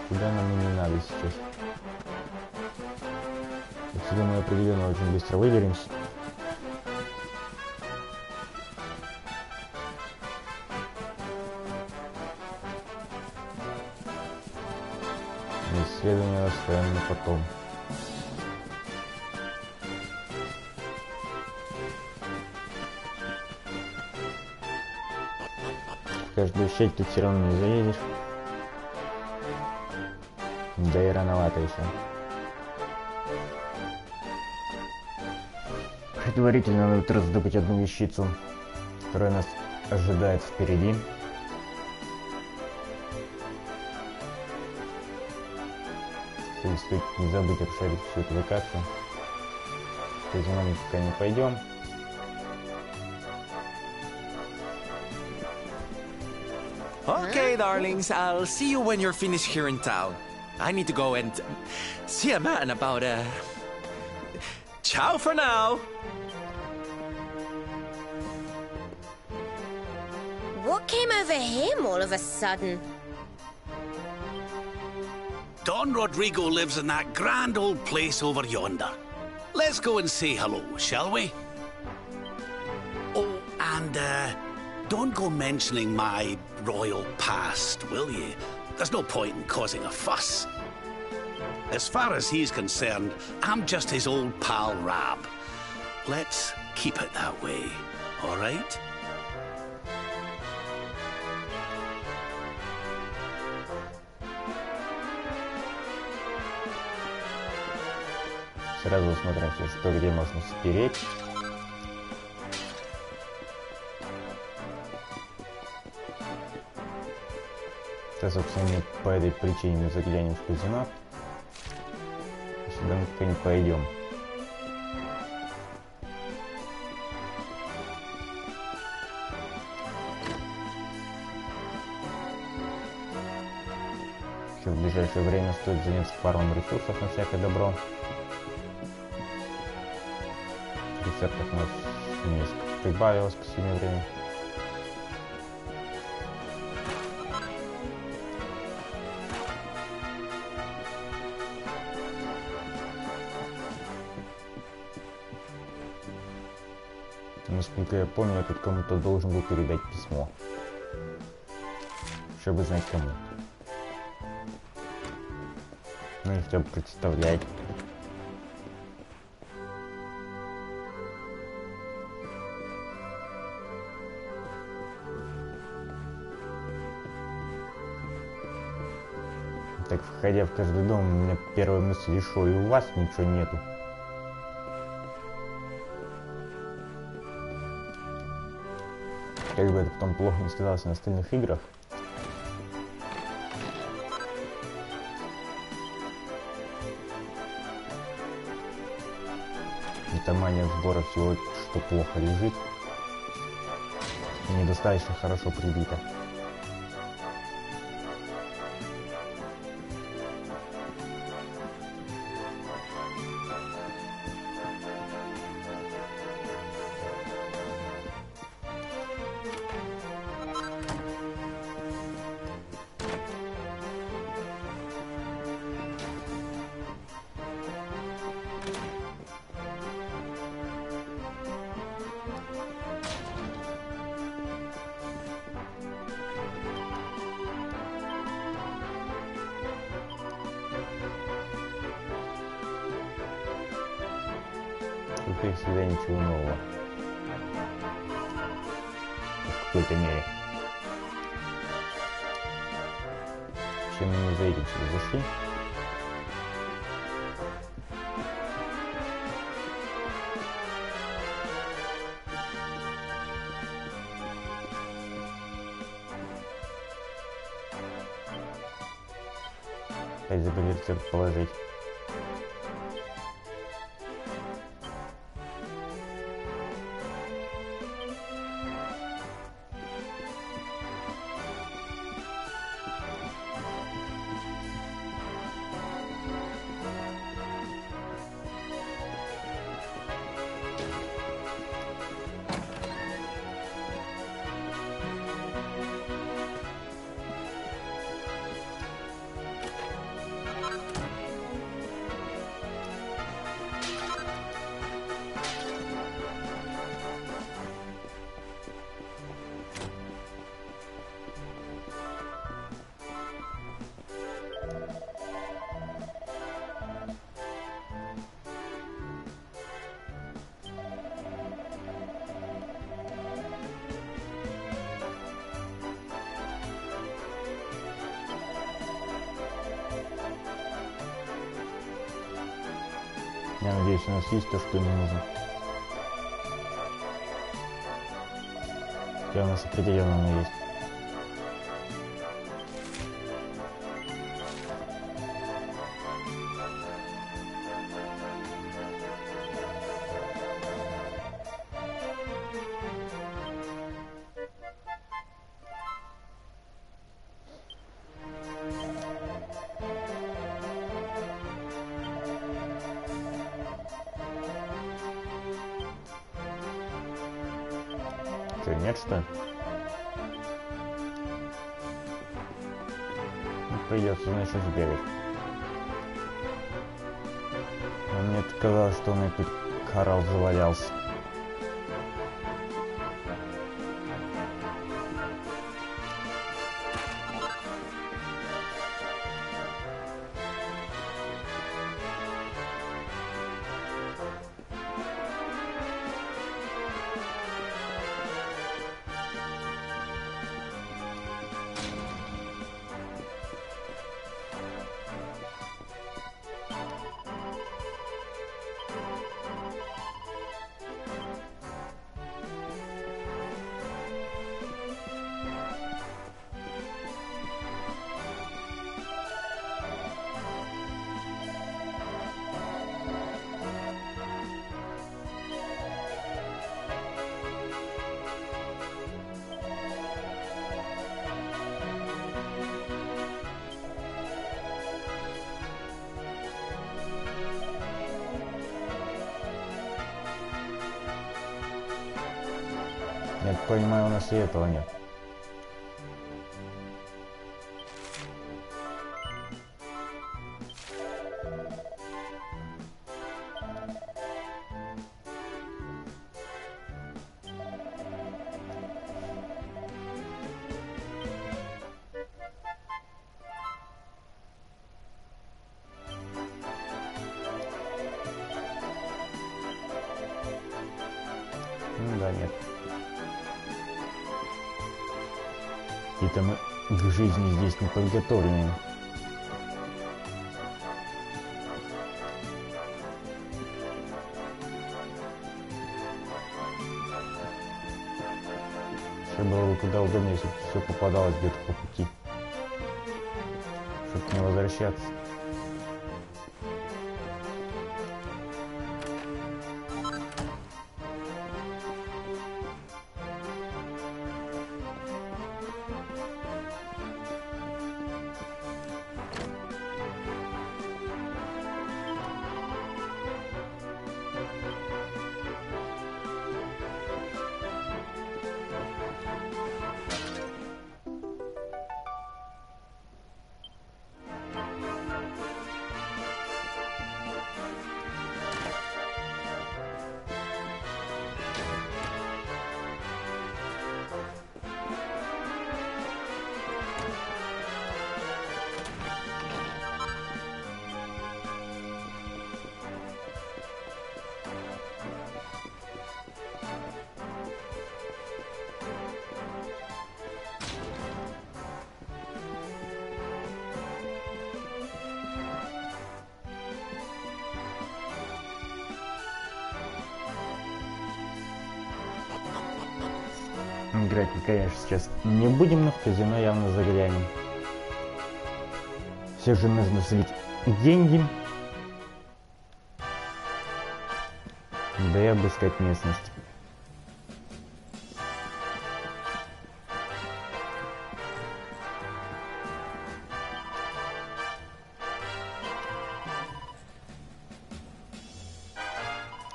Куда нам и не надо сейчас. Отсюда мы определенно очень быстро выберемся. Исследование оставим на потом. каждую щель тут все равно не заедешь. Да и рановато еще. Предварительно надо раздобыть одну вещицу, которая нас ожидает впереди. Стоит не забыть обшарить всю эту локацию. В казино пока не пойдем. Okay, darlings, I'll see you when you're finished here in town. I need to go and see a man about ciao for now. What came over him all of a sudden? Don Rodrigo lives in that grand old place over yonder. Let's go and say hello, shall we? Oh, and don't go mentioning my royal past, will ye? There's no point in causing a fuss. As far as he's concerned, I'm just his old pal Rab. Let's keep it that way, all right? Сразу смотрим, что где можно спереть. Это, собственно, не по этой причине мы заглянем в казино. Сюда мы пока не пойдем. Еще в ближайшее время стоит заняться фармом ресурсов на всякое добро. Рецептов у нас несколько прибавилось в последнее время. Насколько я помню, я тут кому-то должен был передать письмо. Чтобы знать кому. Ну и хотя бы представлять. Так, входя в каждый дом, у меня первая мысль, что и у вас ничего нету. Как бы это потом плохо не сказалось на остальных играх. Эта мания сбора всего, что плохо лежит, недостаточно хорошо прибита. Тут всегда ничего нового. В какой-то мере. Чем мы за этим сюда зашли? Опять забыли рецепт положить. Я надеюсь, у нас есть то, что мне нужно. Хотя у нас определенно есть. Что, нет, что ли? Ну, придется, значит, сбегать. Но мне казалось, что он и тут коралл завалялся. Я так понимаю, у нас и этого нет. Ну да, нет. И-то мы к жизни здесь не подготовлены. Все было бы куда удобнее, если бы все попадалось где-то по пути. Чтобы не возвращаться. Играть мы, конечно, сейчас не будем, но в казино явно заглянем. Все же нужно слить деньги. Да и обыскать местность.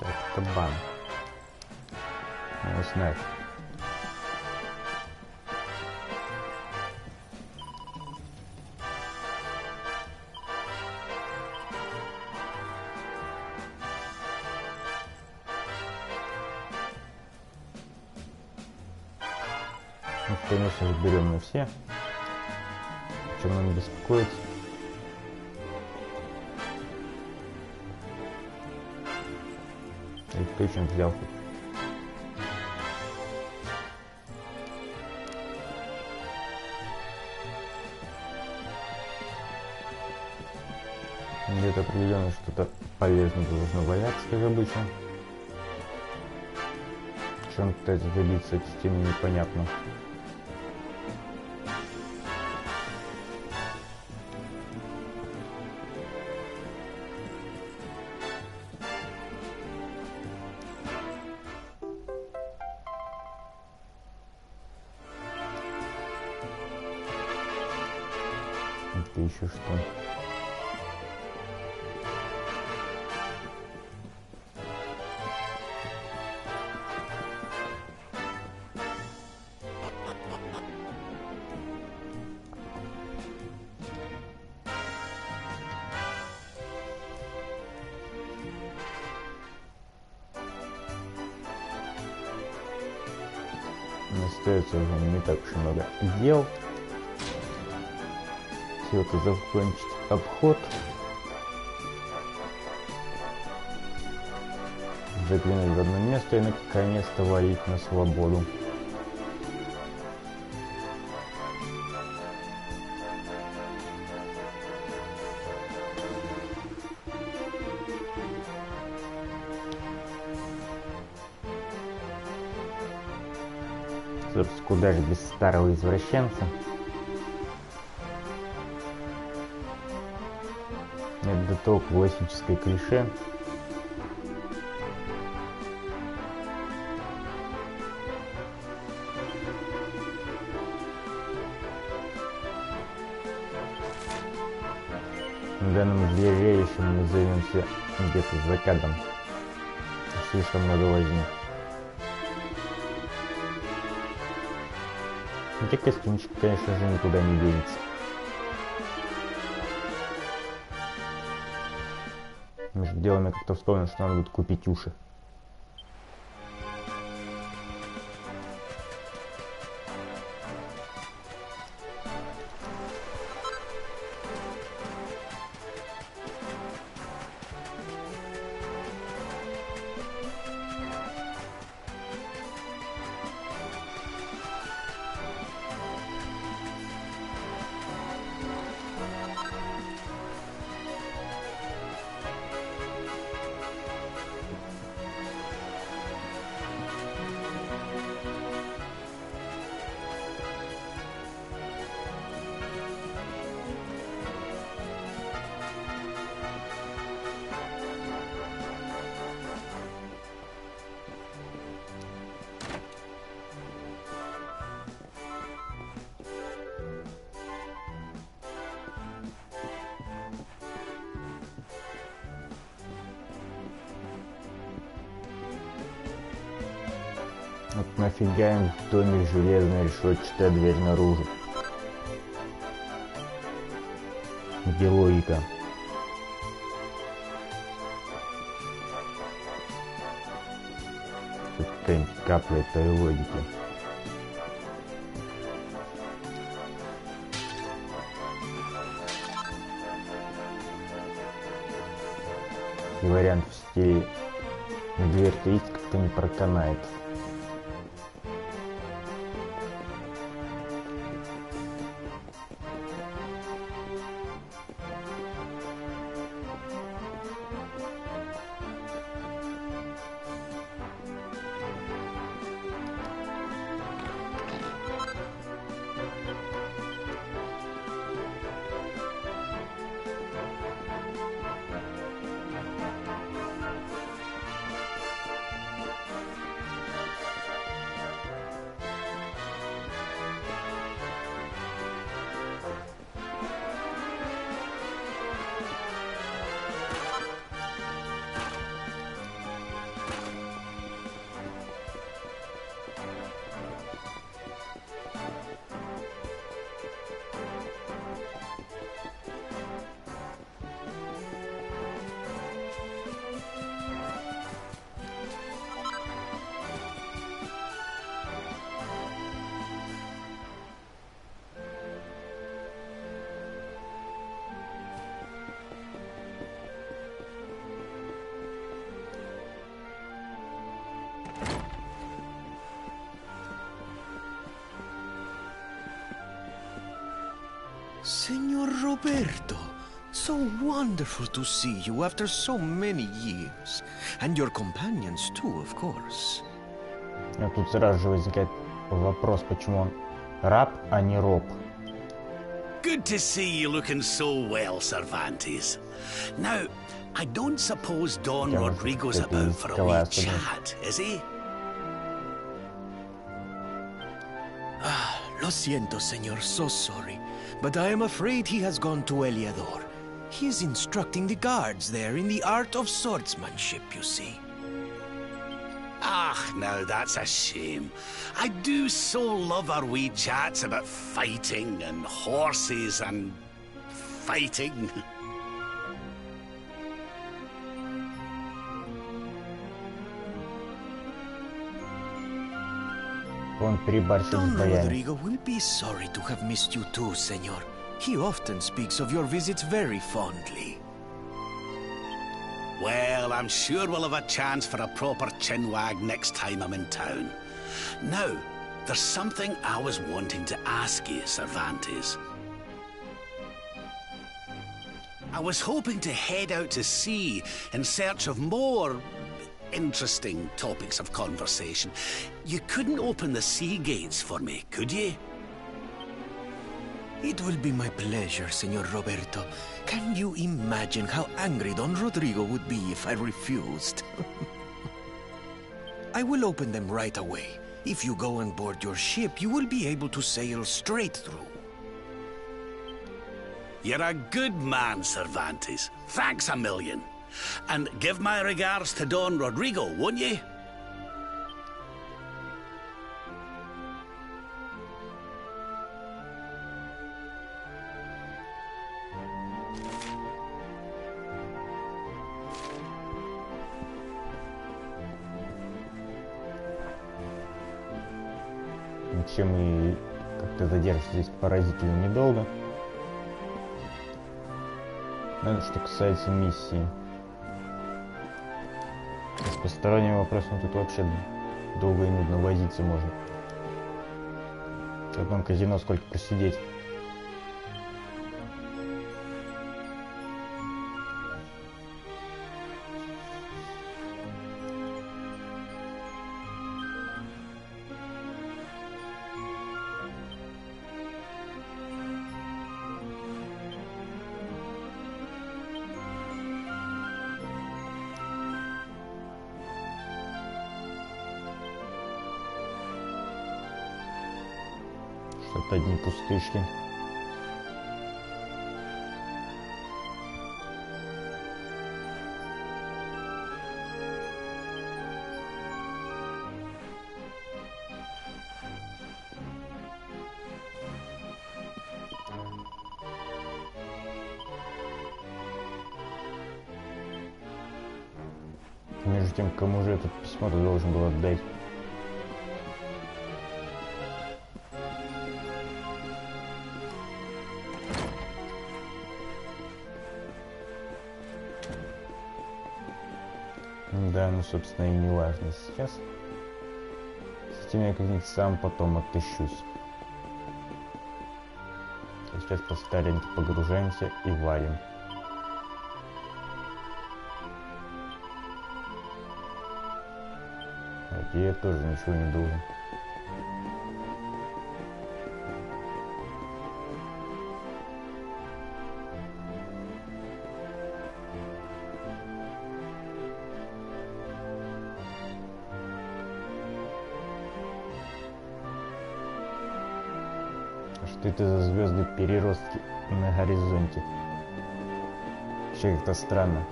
Так, кабан. Его снять. Ну, конечно же, берем мы все. О чем нам беспокоиться? И точно взял. Где-то определенно что-то полезное должно валяться, как обычно. Чем он пытается добиться от системы, непонятно. Это еще что? Остается уже не так уж и много дел. Все это закончить обход. Заглянуть в одно место и наконец-то валить на свободу. Собственно, куда же без старого извращенца? Это то классическое клише. В данном звере мы займемся где-то за кадром. Слишком много возни. Хотя костюмчик, конечно же, никуда не денется. Между делом я как-то вспомнил, что надо будет купить уши. Вот нафига им в доме железная решетчатая дверь наружу? Где логика? Тут какая-нибудь капля этой логики. И вариант в стиле дверь-то есть, как-то не проканает. Signor Roberto, so wonderful to see you after so many years. And your companions too, of course. Но тут сразу же возникает вопрос, почему он раб, а не роб. Good to see you looking so well, Cervantes. Now, I don't suppose Don Rodrigo's about for a wee chat, is he? Lo siento, señor, so sorry. But I am afraid he has gone to Eliador. He is instructing the guards there in the art of swordsmanship, you see. Ah, now that's a shame. I do so love our wee chats about fighting and horses and fighting. Don Rodrigo will be sorry to have missed you too, senor. He often speaks of your visits very fondly. Well, I'm sure we'll have a chance for a proper chinwag next time I'm in town. Now, there's something I was wanting to ask you, Cervantes. I was hoping to head out to sea in search of more interesting topics of conversation. You couldn't open the sea gates for me, could you? It will be my pleasure, Senor Roberto. Can you imagine how angry Don Rodrigo would be if I refused? I will open them right away. If you go on board your ship, you will be able to sail straight through. You're a good man, Cervantes. Thanks a million. And give my regards to Don Rodrigo, won't you? Чем и как-то задержится здесь поразительно недолго. Но что касается миссии. С посторонним вопросом тут вообще долго и нудно возиться можно. В одном казино сколько просидеть. Что-то одни пустышки. Между тем, кому же это письмо ты должен был отдать? Да, ну, собственно, и не важно сейчас. С этим я как-нибудь сам потом отыщусь. Сейчас по стареньке погружаемся и валим. Вот я тоже ничего не должен. Что это за звезды переростки на горизонте? Вообще как-то странно.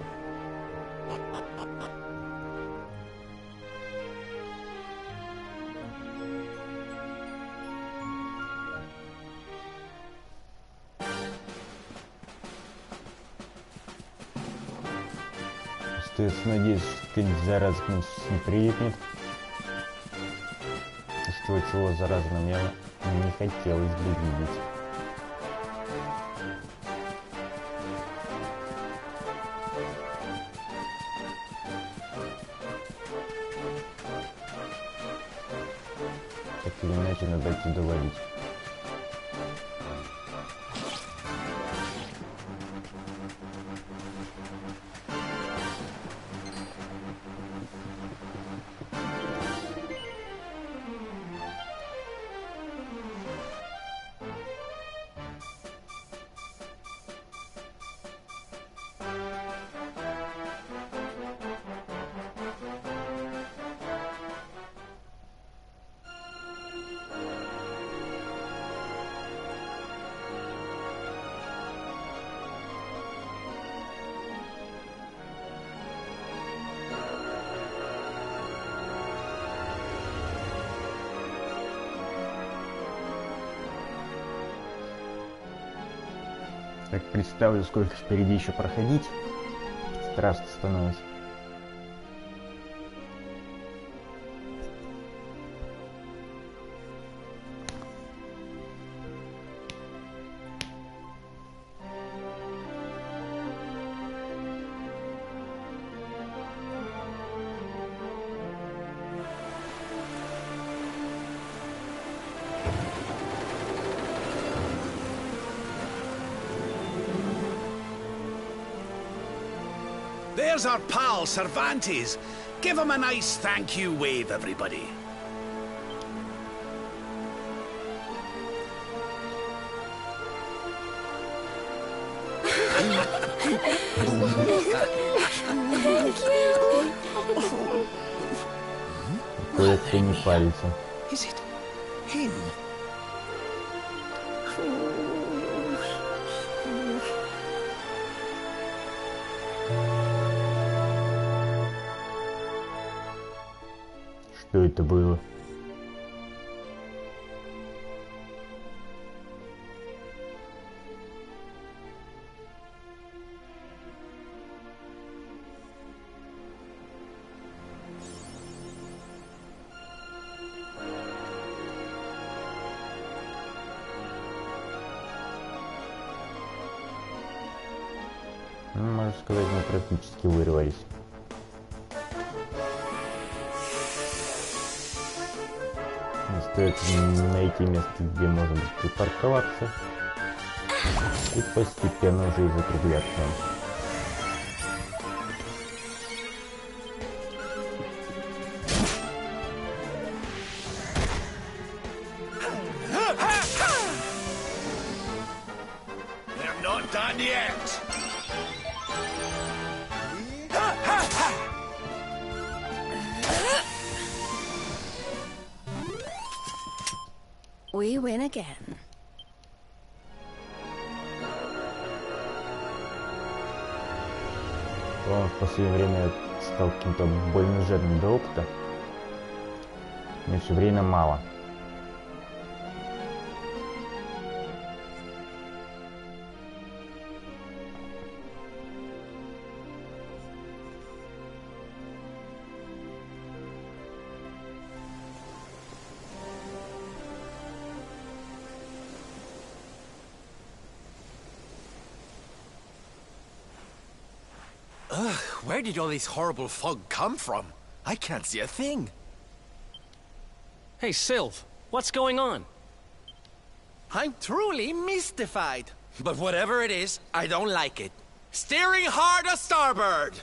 Остается надеяться, что какая-нибудь зараза к нам не приедет. Чего зараза мне не хотелось бы видеть. Так или иначе надо идти доводить. Так представлю, сколько впереди еще проходить. Страшно становится. There's our pal, Cervantes. Give him a nice thank you wave, everybody. Кое-кто не палится. Is it him? Что это было? Ну, можно сказать, мы практически вырвались. Стоит найти место, где можно припарковаться, и постепенно уже и закругляться. They're not done yet. We win again. Он в последнее время стал каким-то больно жадным до опыта. Мне все время мало. Where did all this horrible fog come from? I can't see a thing. Hey, Sylv, what's going on? I'm truly mystified. But whatever it is, I don't like it. Steering hard a starboard!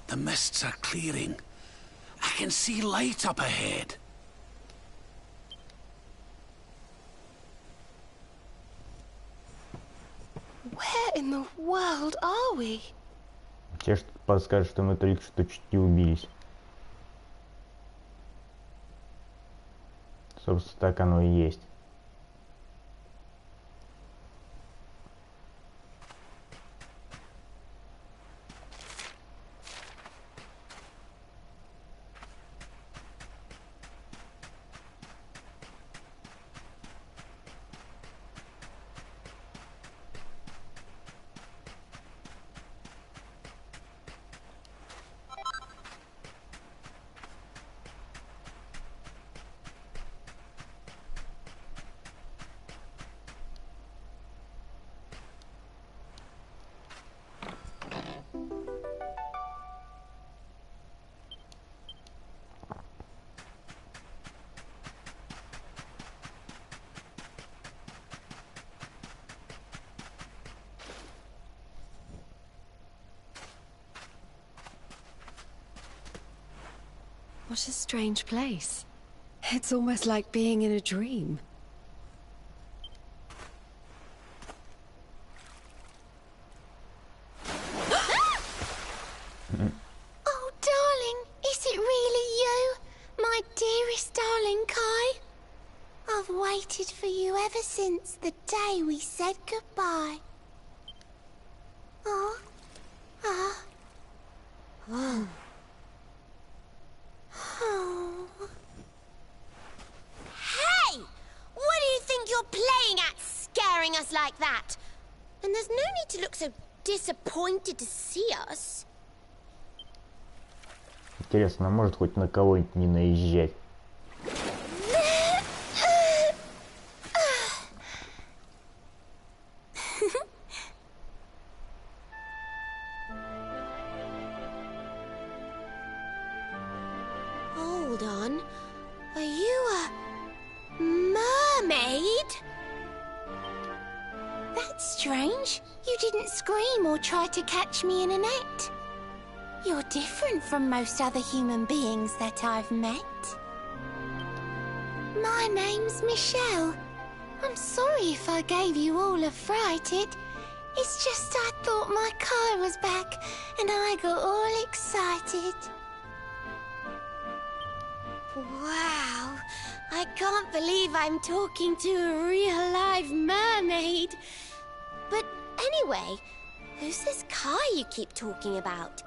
The mists are clearing. I can see light up ahead. Where in the world are we? Те, что подскажут, что мы только что чуть не убились. Собственно, так оно и есть. What a strange place. It's almost like being in a dream. Oh, darling, is it really you? My dearest darling Kai? I've waited for you ever since the day we said goodbye. Oh, Hey! What do you think you're playing at, scaring us like that? And there's no need to look so disappointed to see us. Интересно, может хоть на кого-нибудь не наезжать? Hold on. Are you a mermaid? That's strange. You didn't scream or try to catch me in a net. You're different from most other human beings that I've met. My name's Michelle. I'm sorry if I gave you all a fright. It's just I thought my car was back and I got all excited. Wow, I can't believe I'm talking to a real live mermaid. But anyway, who's this car you keep talking about?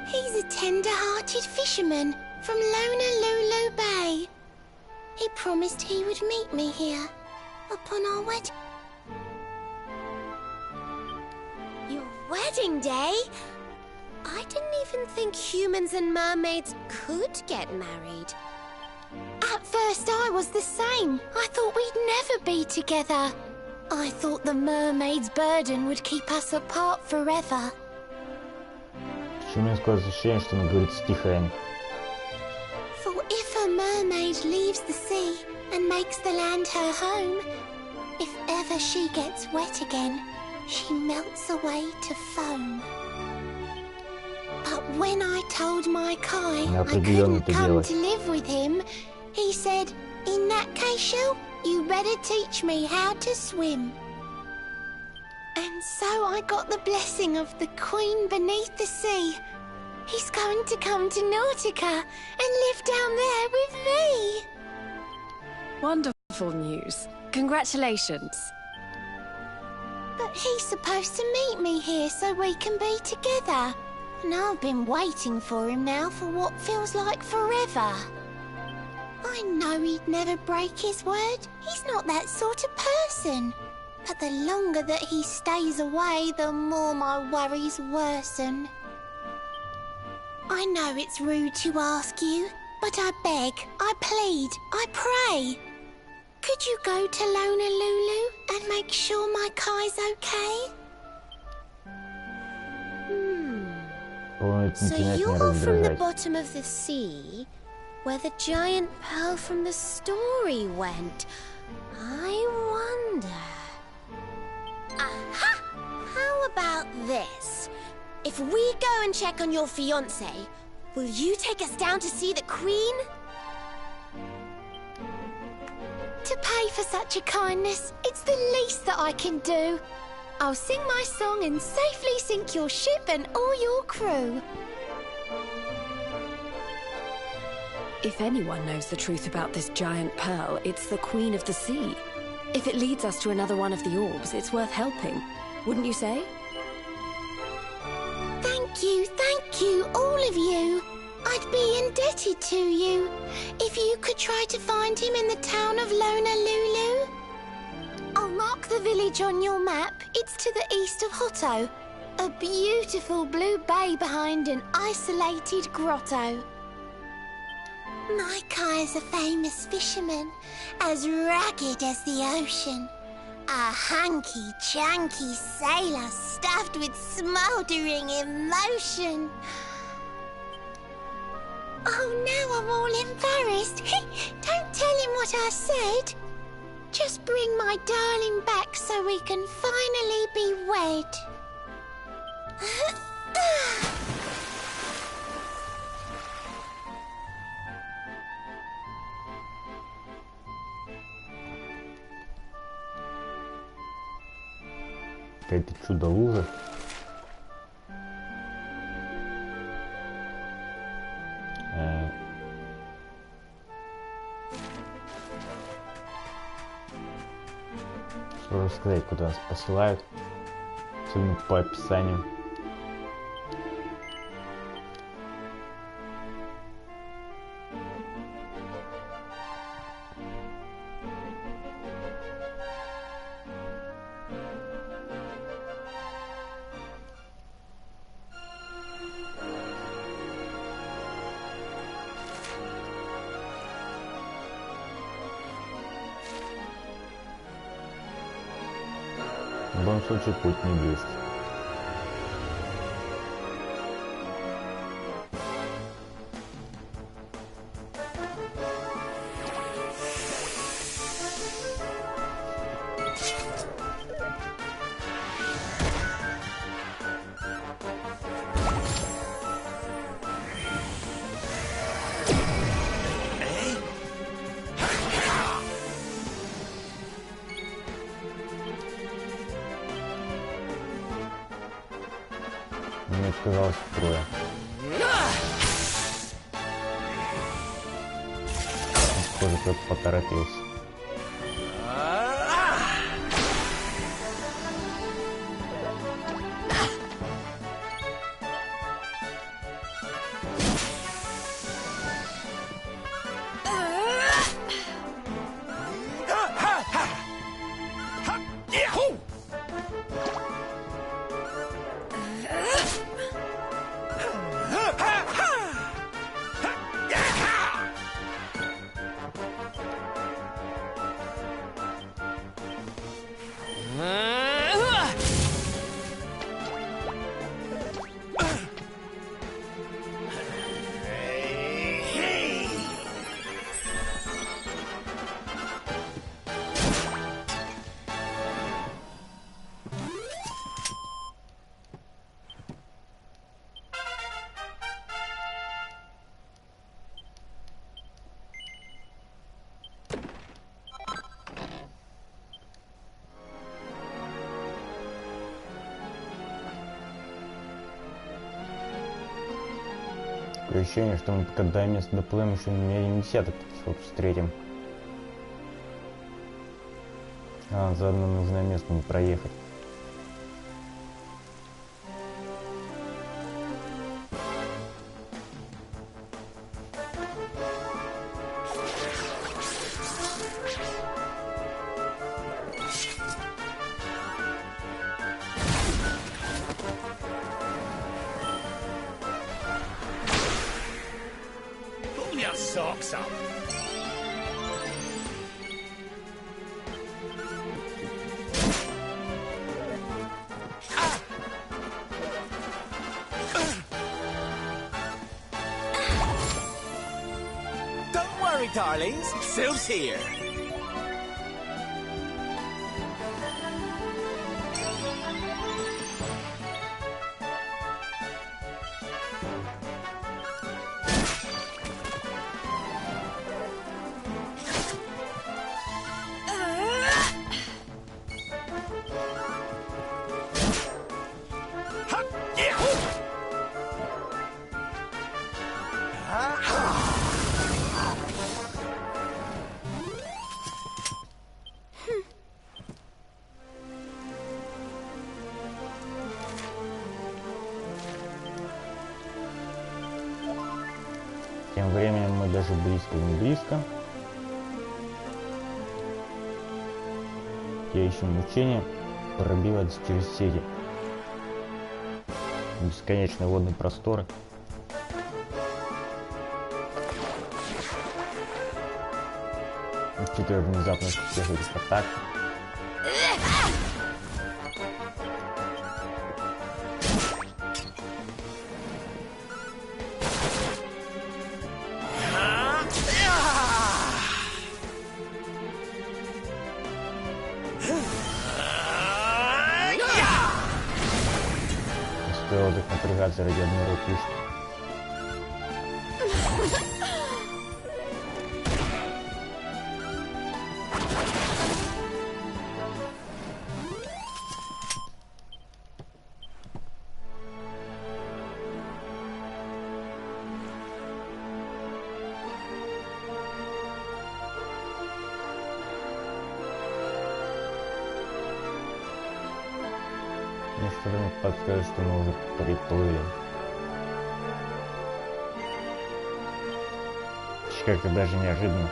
He's a tender-hearted fisherman from Honolulu Bay. He promised he would meet me here upon our wedding. Your wedding day? I didn't even think humans and mermaids could get married. At first I was the same. I thought we'd never be together. I thought the mermaid's burden would keep us apart forever. Почему у меня такое ощущение, что она говорит стихами? For if a mermaid leaves the sea and makes the land her home, if ever she gets wet again, she melts away to foam. But when I told my Kai I couldn't come to live with him, he said, in that case, Shell, you better teach me how to swim. And so I got the blessing of the Queen beneath the sea. He's going to come to Nautica and live down there with me. Wonderful news. Congratulations. But he's supposed to meet me here so we can be together. And I've been waiting for him now for what feels like forever. I know he'd never break his word. He's not that sort of person. But the longer that he stays away, the more my worries worsen. I know it's rude to ask you, but I beg, I plead, I pray. Could you go to Honolulu and make sure my Kai's okay? So you're from the bottom of the sea, where the giant pearl from the story went. I wonder... Aha! How about this? If we go and check on your fiancé, will you take us down to see the Queen? To pay for such a kindness, it's the least that I can do. I'll sing my song and safely sink your ship and all your crew. If anyone knows the truth about this giant pearl, it's the Queen of the Sea. If it leads us to another one of the orbs, it's worth helping. Wouldn't you say? Thank you, all of you. I'd be indebted to you. If you could try to find him in the town of Honolulu. I'll mark the village on your map. It's to the east of Hotto. A beautiful blue bay behind an isolated grotto. My Kai's a famous fisherman, as rugged as the ocean. A hanky-janky sailor stuffed with smouldering emotion. Oh, now I'm all embarrassed. Don't tell him what I said. Just bring my darling back so we can finally be wed. Какая-то чудо-лужа. Что рассказать, куда нас посылают, особенно по описанию. В любом случае путь не близкий. Мне показалось трое. Похоже, кто-то поторопился. Такое ощущение, что мы когда место доплывем, еще не десяток встретим. А, заодно нужное место не проехать. Socks up. Don't worry, darlings. Syl's here. Тем временем мы даже близко не близко. Я ищу мучения, пробиваться через сети. Бесконечные водные просторы. Учитывая внезапность всех этих атак. Стоило так напрягаться ради одного пушки. Мне что-то мне подсказывает, что мы уже приплыли. Как-то даже неожиданно.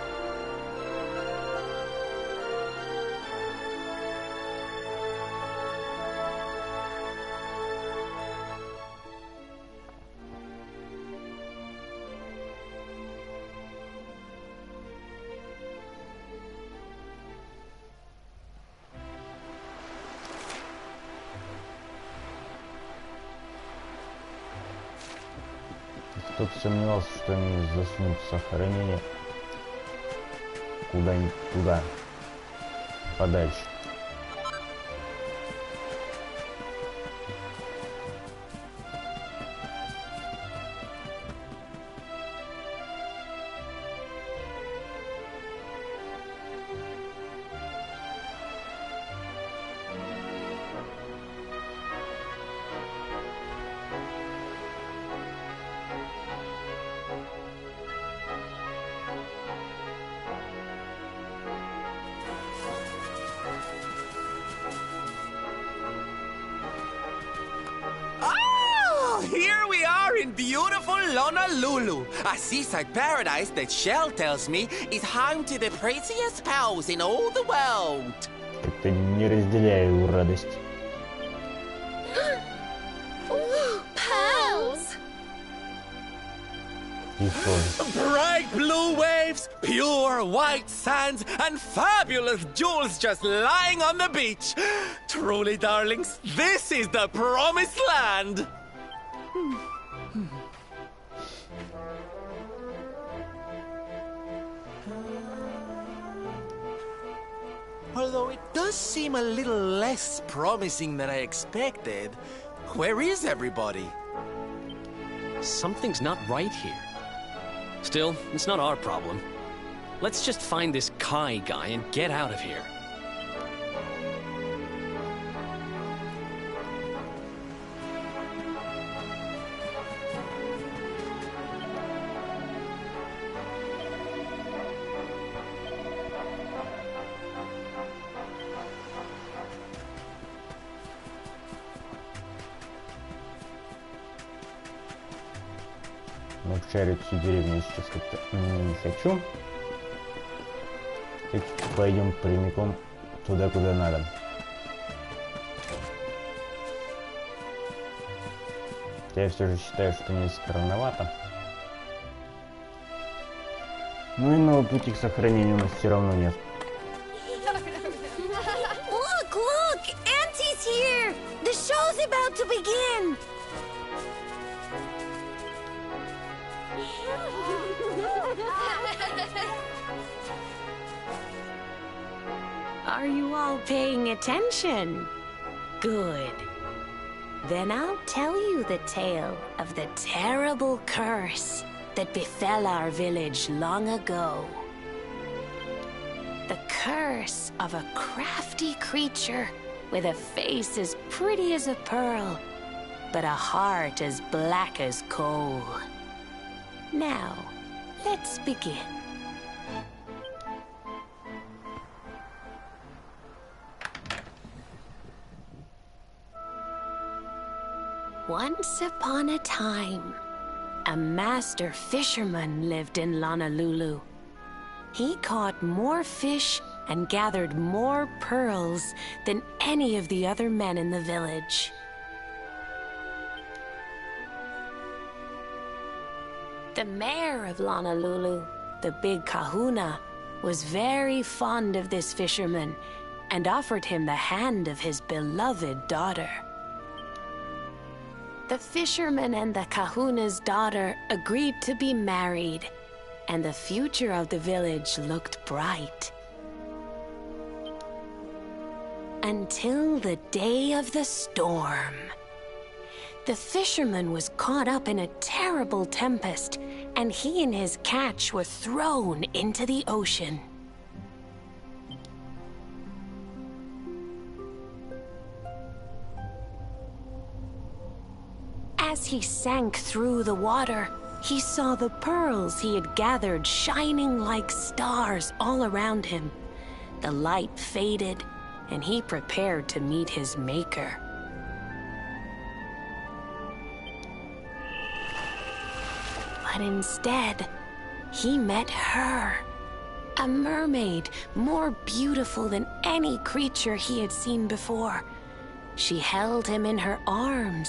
Кто-то сомневался, что они засунут сохранение куда-нибудь туда, подальше. Here we are in beautiful Honolulu, a seaside paradise that Shell tells me is home to the prettiest pals in all the world. Как-то не разделяю радость. Pearls! И что? Bright blue waves, pure white sands, and fabulous jewels just lying on the beach. Truly, darlings, this is the promised land. Although it does seem a little less promising than I expected. Where is everybody? Something's not right here. Still, it's not our problem. Let's just find this Kai guy and get out of here. Но обшарить всю деревню сейчас как-то не хочу. Так пойдем прямиком туда, куда надо. Я все же считаю, что несколько рановато. Ну и нового пути к сохранению у нас все равно нет. Look, look! Auntie's here! The show's about to begin! Are you all paying attention? Good. Then I'll tell you the tale of the terrible curse that befell our village long ago. The curse of a crafty creature with a face as pretty as a pearl, but a heart as black as coal. Now, let's begin. Once upon a time, a master fisherman lived in Honolulu. He caught more fish and gathered more pearls than any of the other men in the village. The mayor of Honolulu, the big kahuna, was very fond of this fisherman and offered him the hand of his beloved daughter. The fisherman and the kahuna's daughter agreed to be married, and the future of the village looked bright. Until the day of the storm. The fisherman was caught up in a terrible tempest, and he and his catch were thrown into the ocean. As he sank through the water, he saw the pearls he had gathered shining like stars all around him. The light faded, and he prepared to meet his maker. But instead, he met her. A mermaid more beautiful than any creature he had seen before. She held him in her arms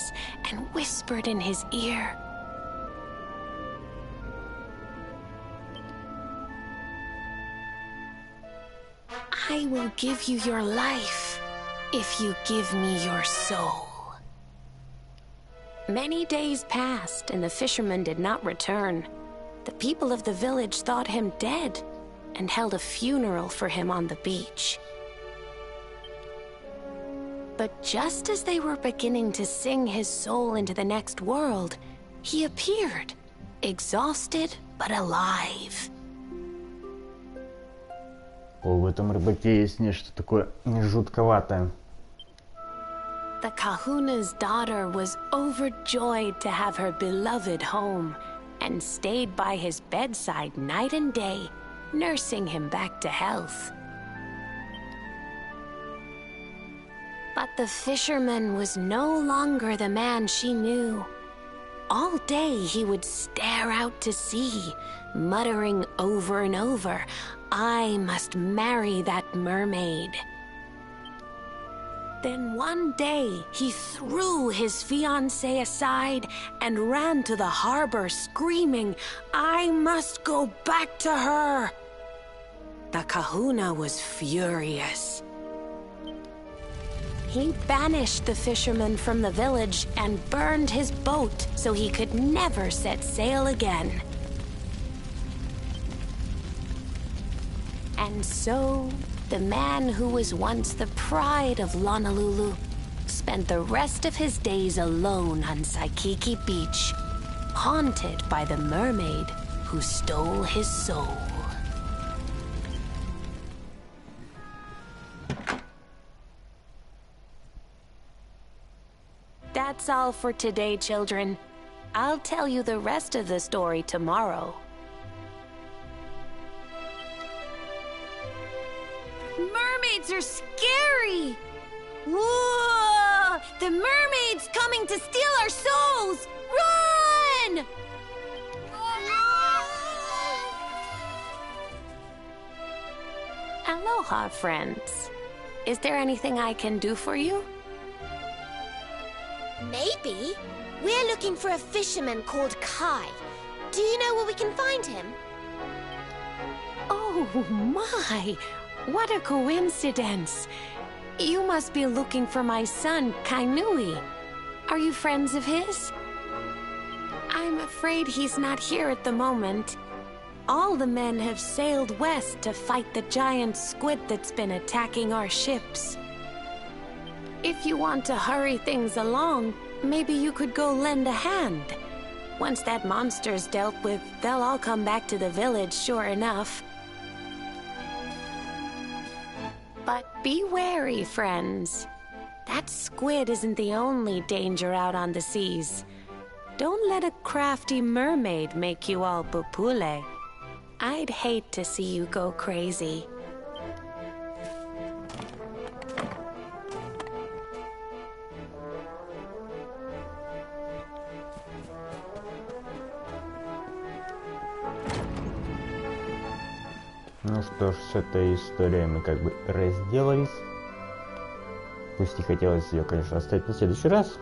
and whispered in his ear. I will give you your life if you give me your soul. Many days passed, and the fisherman did not return. The people of the village thought him dead and held a funeral for him on the beach. But just as they were beginning to sing his soul into the next world, he appeared, exhausted but alive. О, в этом рыбаке есть нечто такое жутковатое. The kahuna's daughter was overjoyed to have her beloved home and stayed by his bedside night and day, nursing him back to health. But the fisherman was no longer the man she knew. All day he would stare out to sea, muttering over and over, "I must marry that mermaid." Then one day, he threw his fiancée aside and ran to the harbor screaming, "I must go back to her!" The kahuna was furious. He banished the fisherman from the village and burned his boat so he could never set sail again. And so, the man who was once the pride of Honolulu spent the rest of his days alone on Saikiki Beach, haunted by the mermaid who stole his soul. That's all for today, children. I'll tell you the rest of the story tomorrow. Mermaids are scary! Whoa! The mermaid's coming to steal our souls! Run! Aloha, friends. Is there anything I can do for you? Maybe. We're looking for a fisherman called Kai. Do you know where we can find him? Oh, my! What a coincidence! You must be looking for my son, Kainui. Are you friends of his? I'm afraid he's not here at the moment. All the men have sailed west to fight the giant squid that's been attacking our ships. If you want to hurry things along, maybe you could go lend a hand. Once that monster's dealt with, they'll all come back to the village, sure enough. But be wary, friends. That squid isn't the only danger out on the seas. Don't let a crafty mermaid make you all pupule. I'd hate to see you go crazy. Ну что ж, с этой историей мы как бы разделались. Пусть и хотелось ее, конечно, оставить на следующий раз.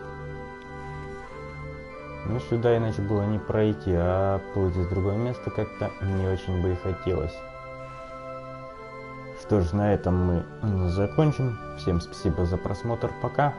Но сюда иначе было не пройти, а плыть из другое место как-то не очень бы и хотелось. Что ж, на этом мы закончим. Всем спасибо за просмотр, пока.